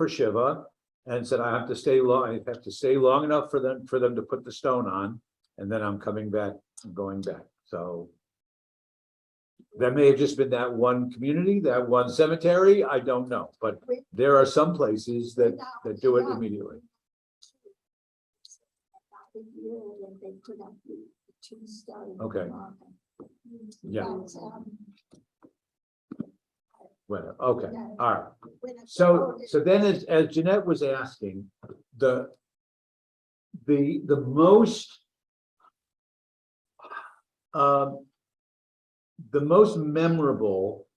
Shiva, and said, I have to stay long enough for them to put the stone on, and then I'm coming back, I'm going back. So That may have just been that one community, that one cemetery, I don't know, but there are some places that do it immediately. About a year when they put up the two-story. Okay. market. Yeah, But, well, okay, no, all right. when I So, voted- so then as Jeanette was asking, the most the most memorable,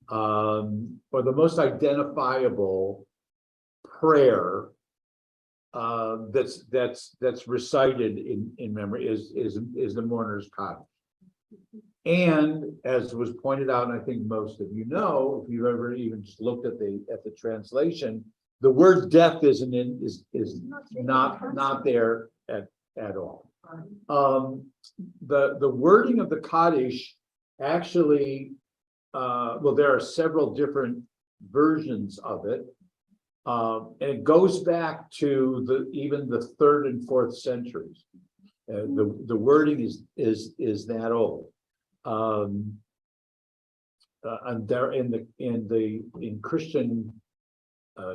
or the most identifiable prayer that's recited in memory is the mourner's cottage. And as was pointed out, and I think most of you know, if you've ever even just looked at the translation, the word death is not there at all. The wording of the Kaddish actually, well, there are several different versions of it. And it goes back to even the 3rd and 4th centuries. The wording is that old. And there in Christian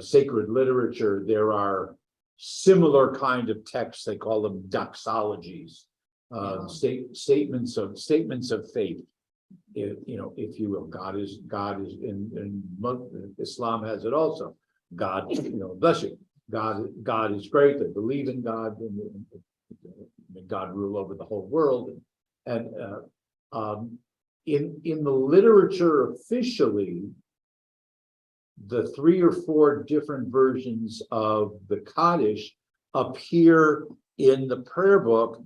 sacred literature, there are similar kind of texts. They call them doxologies, statements of faith. If you will, God is in Islam has it also. God, bless you. God is great. They believe in God, and God rule over the whole world. And in the literature officially, the 3 or 4 different versions of the Kaddish appear in the prayer book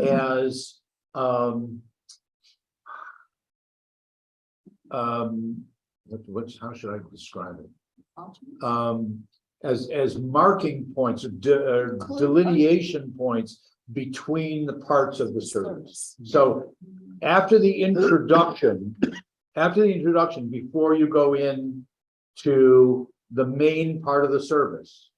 as how should I describe it? As marking points, delineation points between the parts of the service. So after the introduction, before you go in to the main part of the service,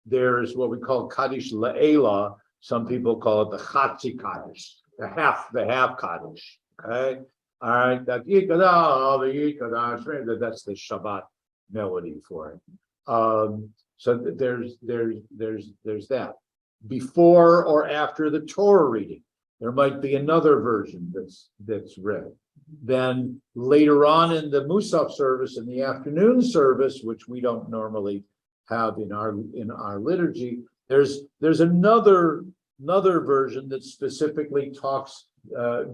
there's what we call Kaddish La'ela. Some people call it the Chatzi Kaddish, the half Kaddish. Okay, all right. That's the Shabbat melody for it. So there's that. Before or after the Torah reading, there might be another version that's read. Then later on in the Musaf service, in the afternoon service, which we don't normally have in our liturgy, there's another version that specifically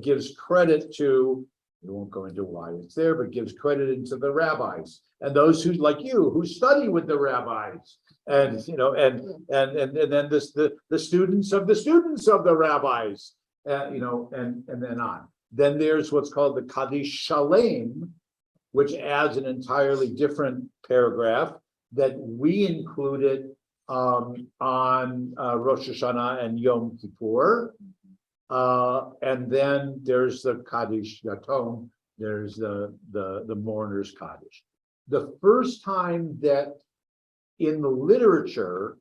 gives credit to. We won't go into why it's there, but gives credit into the rabbis and those who, like you, who study with the rabbis, and and then the students of the rabbis, and then on. Then there's what's called the Kaddish Shalem, which adds an entirely different paragraph that we included on Rosh Hashanah and Yom Kippur. And then there's the Kaddish Yatom, there's the mourner's Kaddish. The first time that in the literature,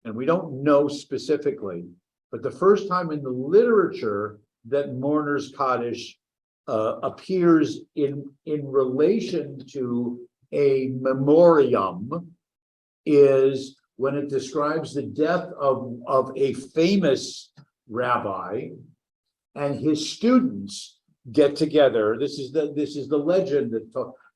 and we don't know specifically, but the first time in the literature that mourner's Kaddish appears in relation to a memoriam is when it describes the death of a famous rabbi, and his students get together. This is the legend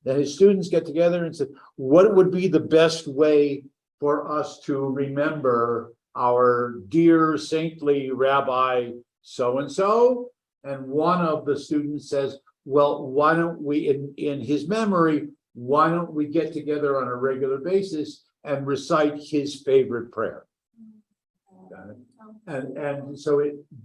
that his students get together and said, what would be the best way for us to remember our dear saintly rabbi so-and-so? And one of the students says, well, why don't we, in his memory, why don't we get together on a regular basis and recite his favorite prayer? Got it? And so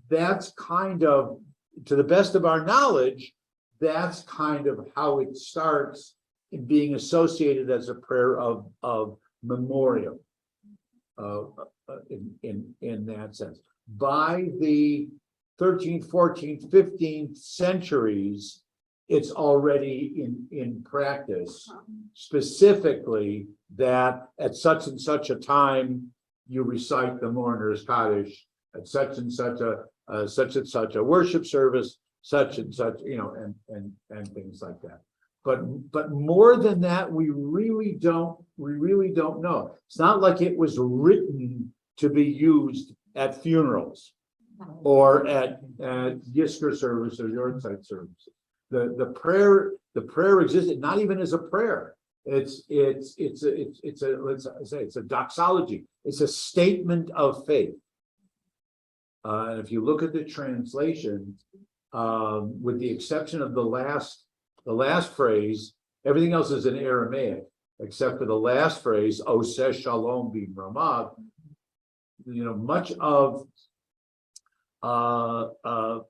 that's kind of, to the best of our knowledge, that's kind of how it starts in being associated as a prayer of memorial, in that sense. By the 13th, 14th, 15th centuries, it's already in practice, specifically that at such and such a time you recite the mourner's Kaddish, at such and such a worship service, such and such, and things like that. But more than that, we really don't know. It's not like it was written to be used at funerals or at Yisker service or Yorkside services. The prayer existed not even as a prayer. It's a doxology. It's a statement of faith. And if you look at the translation, with the exception of the last phrase, everything else is in Aramaic, except for the last phrase, Oseh Shalom B'Ramav.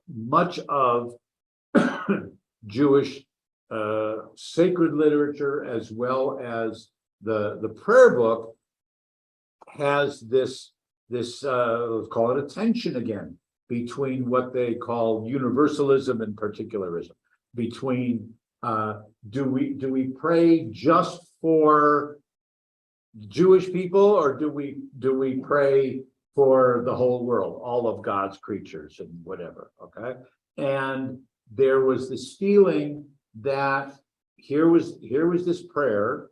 Much of Jewish sacred literature, as well as the prayer book, has this let's call it a tension again between what they call universalism and particularism. Between do we pray just for Jewish people, or do we pray for the whole world, all of God's creatures and whatever? Okay, and there was this feeling that here was this prayer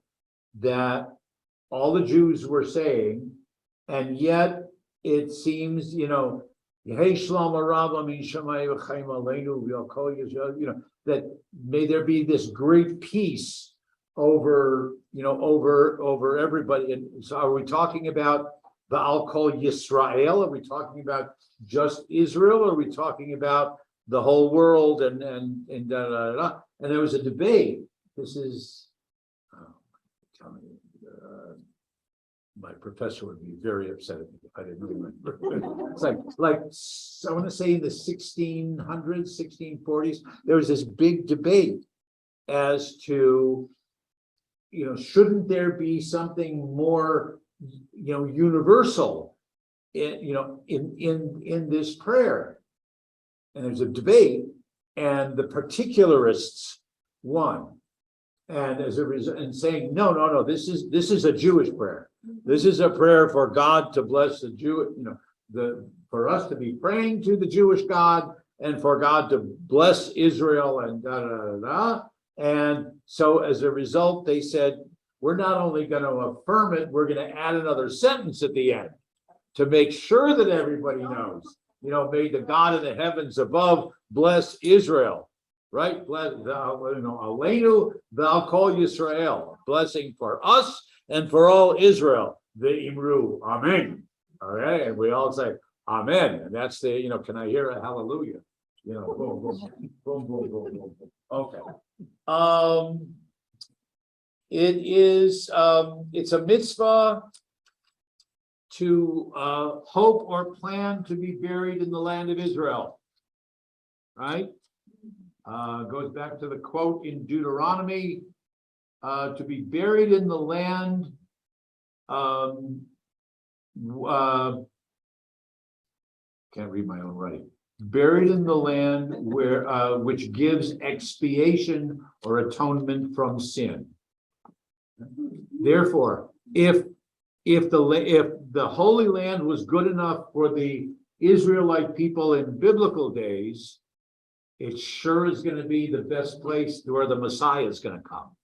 that all the Jews were saying, and yet it seems, hey Shlomo Rabba min Shammai v'chaim aleinu v'yal Yisrael, that may there be this great peace over everybody. And so, are we talking about the I'll call Yisrael? Are we talking about just Israel? Or are we talking about the whole world? And da, da, da, da. And there was a debate. This is, my professor would be very upset at me if I didn't remember. It's like I want to say in the 1600s, 1640s, there was this big debate as to, shouldn't there be something more, universal, in this prayer? And there's a debate, and the particularists won. And as a result, and saying, no, this is a Jewish prayer. This is a prayer for God to bless the Jew, for us to be praying to the Jewish God, and for God to bless Israel, and da da da da. And so as a result, they said, we're not only going to affirm it, we're going to add another sentence at the end to make sure that everybody knows. May the God of the heavens above bless Israel. Right? Bless, Aleinu thou call Yisrael, blessing for us and for all Israel. The Imru, Amen. All right, and we all say Amen, and that's the can I hear a hallelujah? Boom, boom, boom, boom, boom, boom. Okay. It is it's a mitzvah to hope or plan to be buried in the land of Israel. Right? Goes back to the quote in Deuteronomy, to be buried in the land, can't read my own writing, buried in the land where, which gives expiation or atonement from sin. Therefore, if the Holy Land was good enough for the Israelite people in biblical days, it sure is going to be the best place where the Messiah is going to come,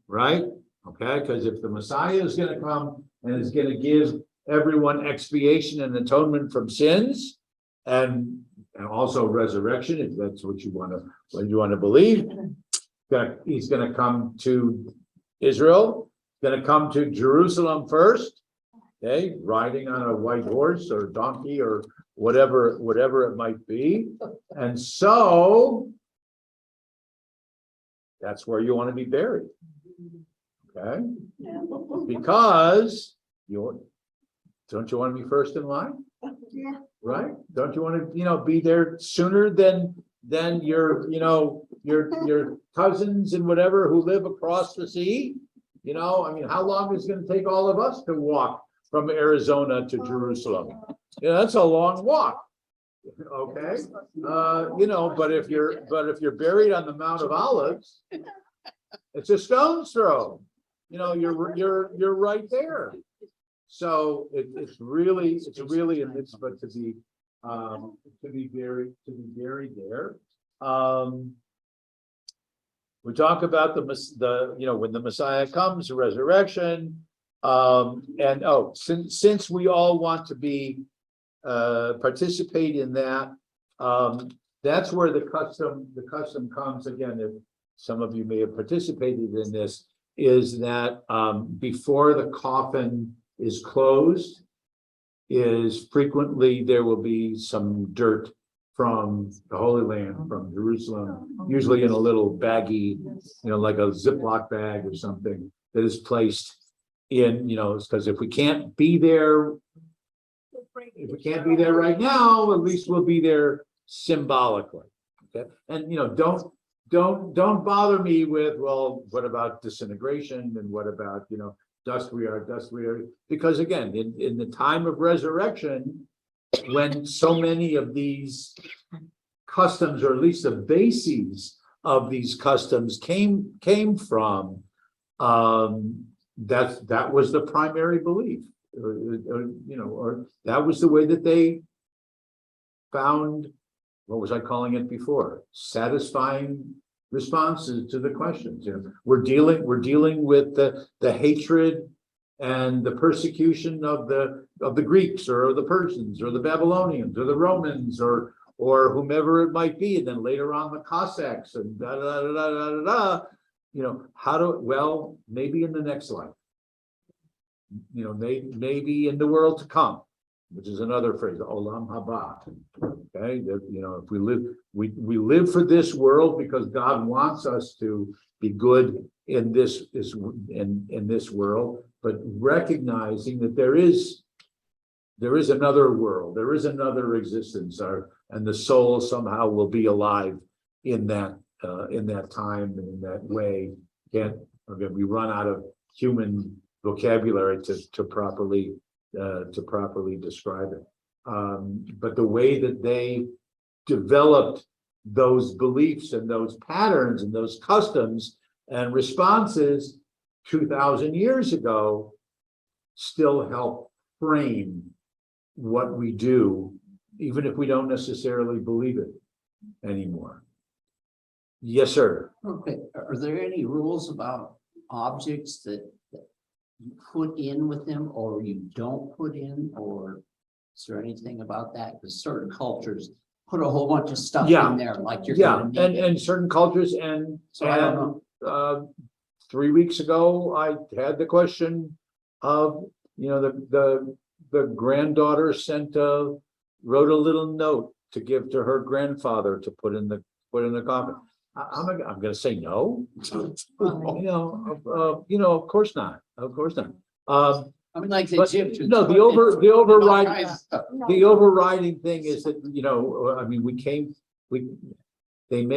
right? Okay, because if the Messiah is going to come and is going to give everyone expiation and atonement from sins, and also resurrection, if that's what you want to believe, that he's going to come to Israel, going to come to Jerusalem first, okay, riding on a white horse or donkey or whatever it might be. And so that's where you want to be buried. Okay? Because don't you want to be first in line? Yeah. Right? Don't you want to, be there sooner than your cousins and whatever who live across the sea? How long is it going to take all of us to walk from Arizona to Jerusalem? That's a long walk. Okay. But if you're buried on the Mount of Olives, it's a stone's throw. You're right there. So it's really a mitzvah to be buried there. We talk about when the Messiah comes, the resurrection. Since we all want to be participate in that, that's where the custom comes again. If some of you may have participated in this, is that before the coffin is closed, is frequently there will be some dirt from the Holy Land, from Jerusalem, usually in a little baggie, like a Ziploc bag or something that is placed in, because if we can't be there right now, at least we'll be there symbolically. Okay, and don't bother me with, well, what about disintegration and what about dust we are, because again, in the time of resurrection, when so many of these customs, or at least the bases of these customs came from, that was the primary belief, or that was the way that they found, what was I calling it before, satisfying responses to the questions. We're dealing with the hatred and the persecution of the Greeks or the Persians or the Babylonians or the Romans or whomever it might be, and then later on the Cossacks and maybe in the next life, maybe in the world to come, which is another phrase, olam haba. Okay, if we live for this world because God wants us to be good in this world, but recognizing that there is another world, there is another existence, and the soul somehow will be alive in that time and in that way. We run out of human vocabulary to properly describe it. But the way that they developed those beliefs and those patterns and those customs and responses 2,000 years ago still help frame what we do, even if we don't necessarily believe it anymore. Yes, sir. Okay, are there any rules about objects that you put in with them or you don't put in, or is there anything about that? Because certain cultures put a whole bunch of stuff in there, like you're gonna need. And certain cultures, and So I don't know. 3 weeks ago, I had the question of, the granddaughter wrote a little note to give to her grandfather to put in the coffin. I'm gonna say no. Of course not. Of course not. I mean, like the But, Egyptians. no, the put overriding- all kinds of stuff. The overriding thing is that, they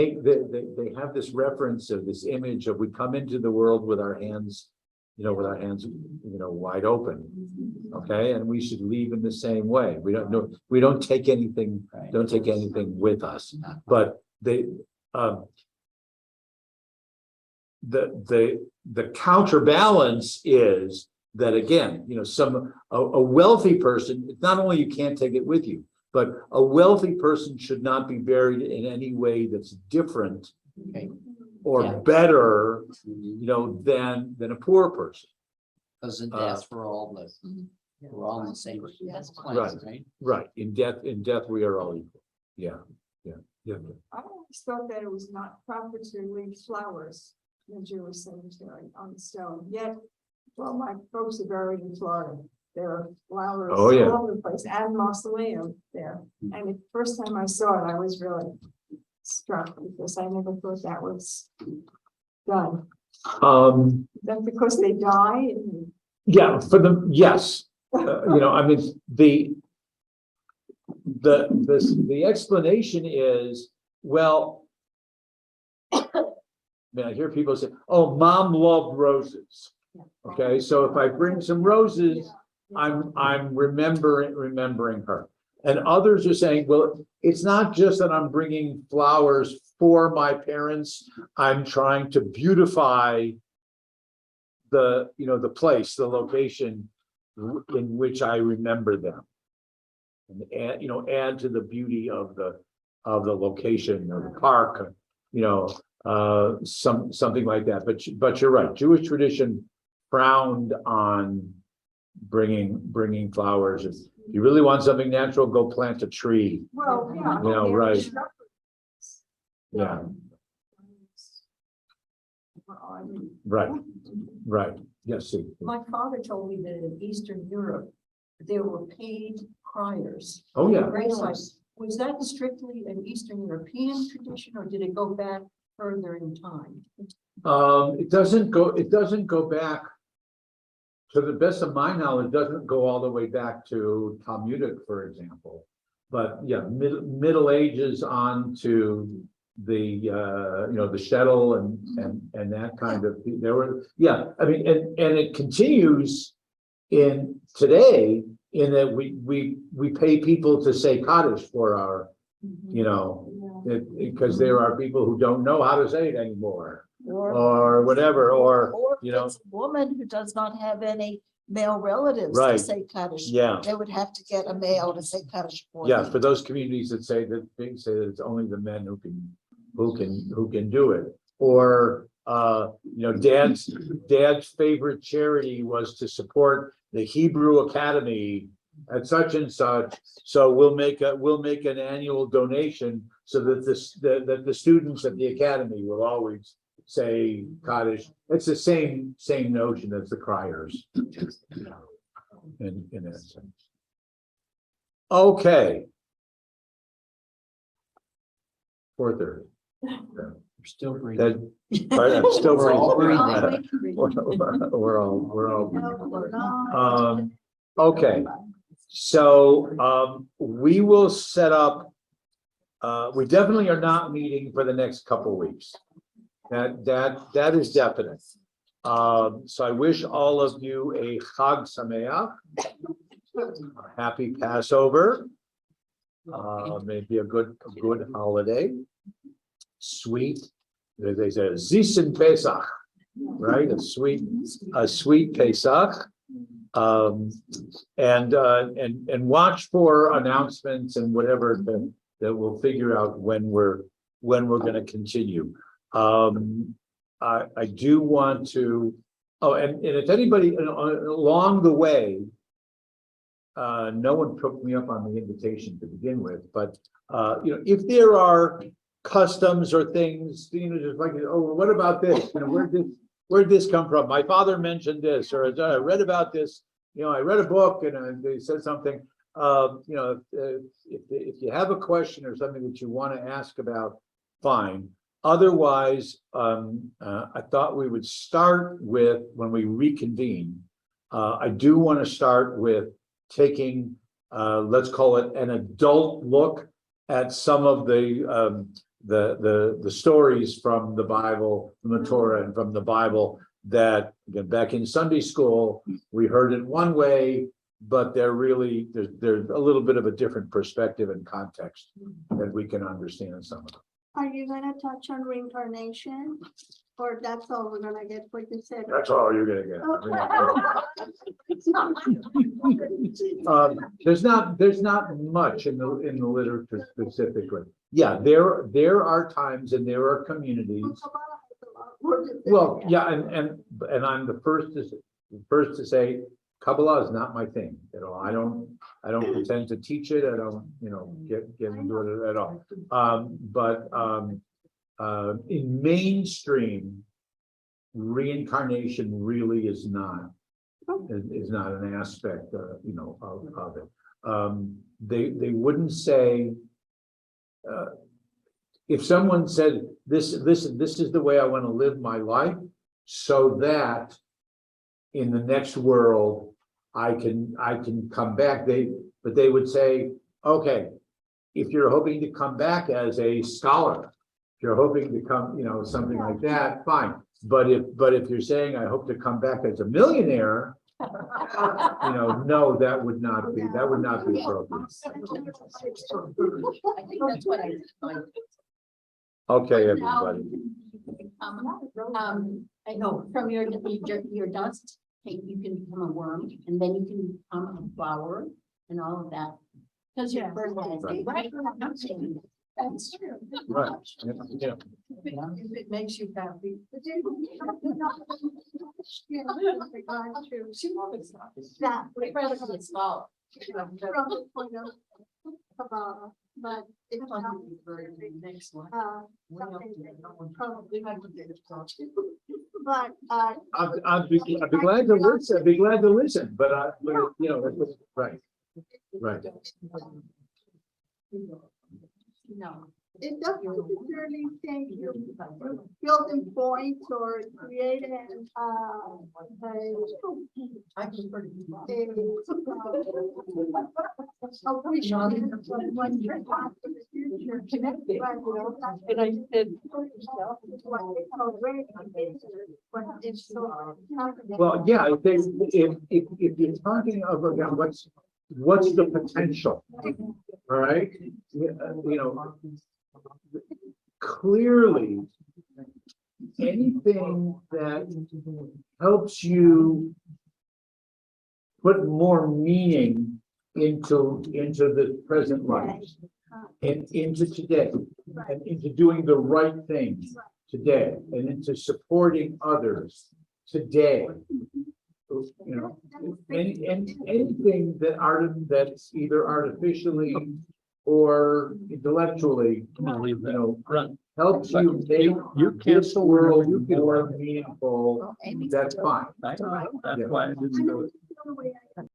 have this reference of this image of we come into the world with our hands, wide open. Okay, and we should leave in the same way. We don't take anything, Right. with us. But the counterbalance is that, again, a wealthy person, not only you can't take it with you, but a wealthy person should not be buried in any way that's different Okay. or Yeah. better, than a poor person. Because in death, we're all in the same place, right? Right. In death, we are all equal. Yeah. I always thought that it was not proper to leave flowers in the Jewish cemetery on the stone, yet, well, my folks are buried in Florida. There are flowers Oh, yeah. all over the place and mausoleum there. And the first time I saw it, I was really struck because I never thought that was done. Is that because they die? Yeah, yes. The explanation is, well, I hear people say, oh, mom loved roses. Okay, so if I bring some roses, I'm remembering her. And others are saying, well, it's not just that I'm bringing flowers for my parents, I'm trying to beautify the place, the location in which I remember them. And add to the beauty of of the location of the park, you know, something like that. But you're right, Jewish tradition frowned on bringing flowers. If you really want something natural, go plant a tree. Well, yeah. You know, right. Yeah, right. Yes, see. My father told me that in Eastern Europe, there were paid criers. Oh, yeah. Gravesites. Was that strictly an Eastern European tradition, or did it go back further in time? It doesn't go back. To the best of my knowledge, it doesn't go all the way back to Talmudic, for example. But yeah, Middle Ages on to the you know, the shtetl and that kind of, there were, yeah, I mean, and it continues in today in that we pay people to say Kaddish for our, you know, because there are people who don't know how to say it anymore. Or whatever, or, you know, it's a woman who does not have any male relatives to Right. say Kaddish. yeah, They would have to get a male to say Kaddish for yeah, them. for those communities that say that it's only the men who can do it. Or you know, dad's favorite charity was to support the Hebrew Academy at such and such, so we'll make an annual donation so that the students at the academy will always say Kaddish. It's the same notion as the criers. In that sense. Okay. 4:30. We're still breathing. That, right, I'm still We're all breathing. breathing. We're all breathing. Okay, so we will set up. We definitely are not meeting for the next couple of weeks. That is definite. So I wish all of you a Chag Sameach, a happy Passover. Maybe a good holiday. Sweet, they say Zisen Pesach, right? A sweet Pesach. And watch for announcements and whatever that we'll figure out when we're going to continue. I do want to, and if anybody along the way, no one took me up on the invitation to begin with, but you know, if there are customs or things, you know, just like, oh, what about this? You know, where'd this come from? My father mentioned this, or I read about this. You know, I read a book and they said something. You know, if you have a question or something that you want to ask about, fine. Otherwise, I thought we would start with, when we reconvene, I do want to start with taking, let's call it an adult look at some of the stories from the Bible, from the Torah and from the Bible that, again, back in Sunday school, we heard it one way, but there's a little bit of a different perspective and context that we can understand some of them. Are you gonna touch on reincarnation? Or that's all we're gonna get for you said? That's all you're gonna get. There's not much in the literature specifically. Yeah, there are times and there are communities. Well, yeah, and I'm the first to say Kabbalah is not my thing at all. I don't pretend to teach it. I don't, you know, get into it at all. But in mainstream, reincarnation really is not an aspect, you know, of it. They wouldn't say. If someone said this is the way I want to live my life, so that in the next world I can come back, but they would say, okay, if you're hoping to come back as a scholar, if you're hoping to come, you know, something like that, fine. But if you're saying I hope to come back as a millionaire, you know, no, that would not be appropriate. I think that's what I. Okay, everybody. I know from your dust, you can become a worm, and then you can become a flower and all of that. Because your birthday, right? That's true. Right. Yeah. If it makes you happy. But then we have to know, you know, with regard to that, We'd rather have it small. from the point of Kabbalah, but it's not Next one. something that probably, But, but, I'd be glad to listen, I'd be glad to listen, but you know, it was, right, right. No. it doesn't necessarily say you're building points or creating, I prefer to be. Connected. And I said, Well, yeah, I think if you're talking about what's the potential? All right, you know, clearly, anything that helps you put more meaning into the present life and into today and into doing the right things today and into supporting others today. You know, and anything that's either artificially or intellectually, you know, helps you make this world more meaningful, that's fine. That's why I didn't do it.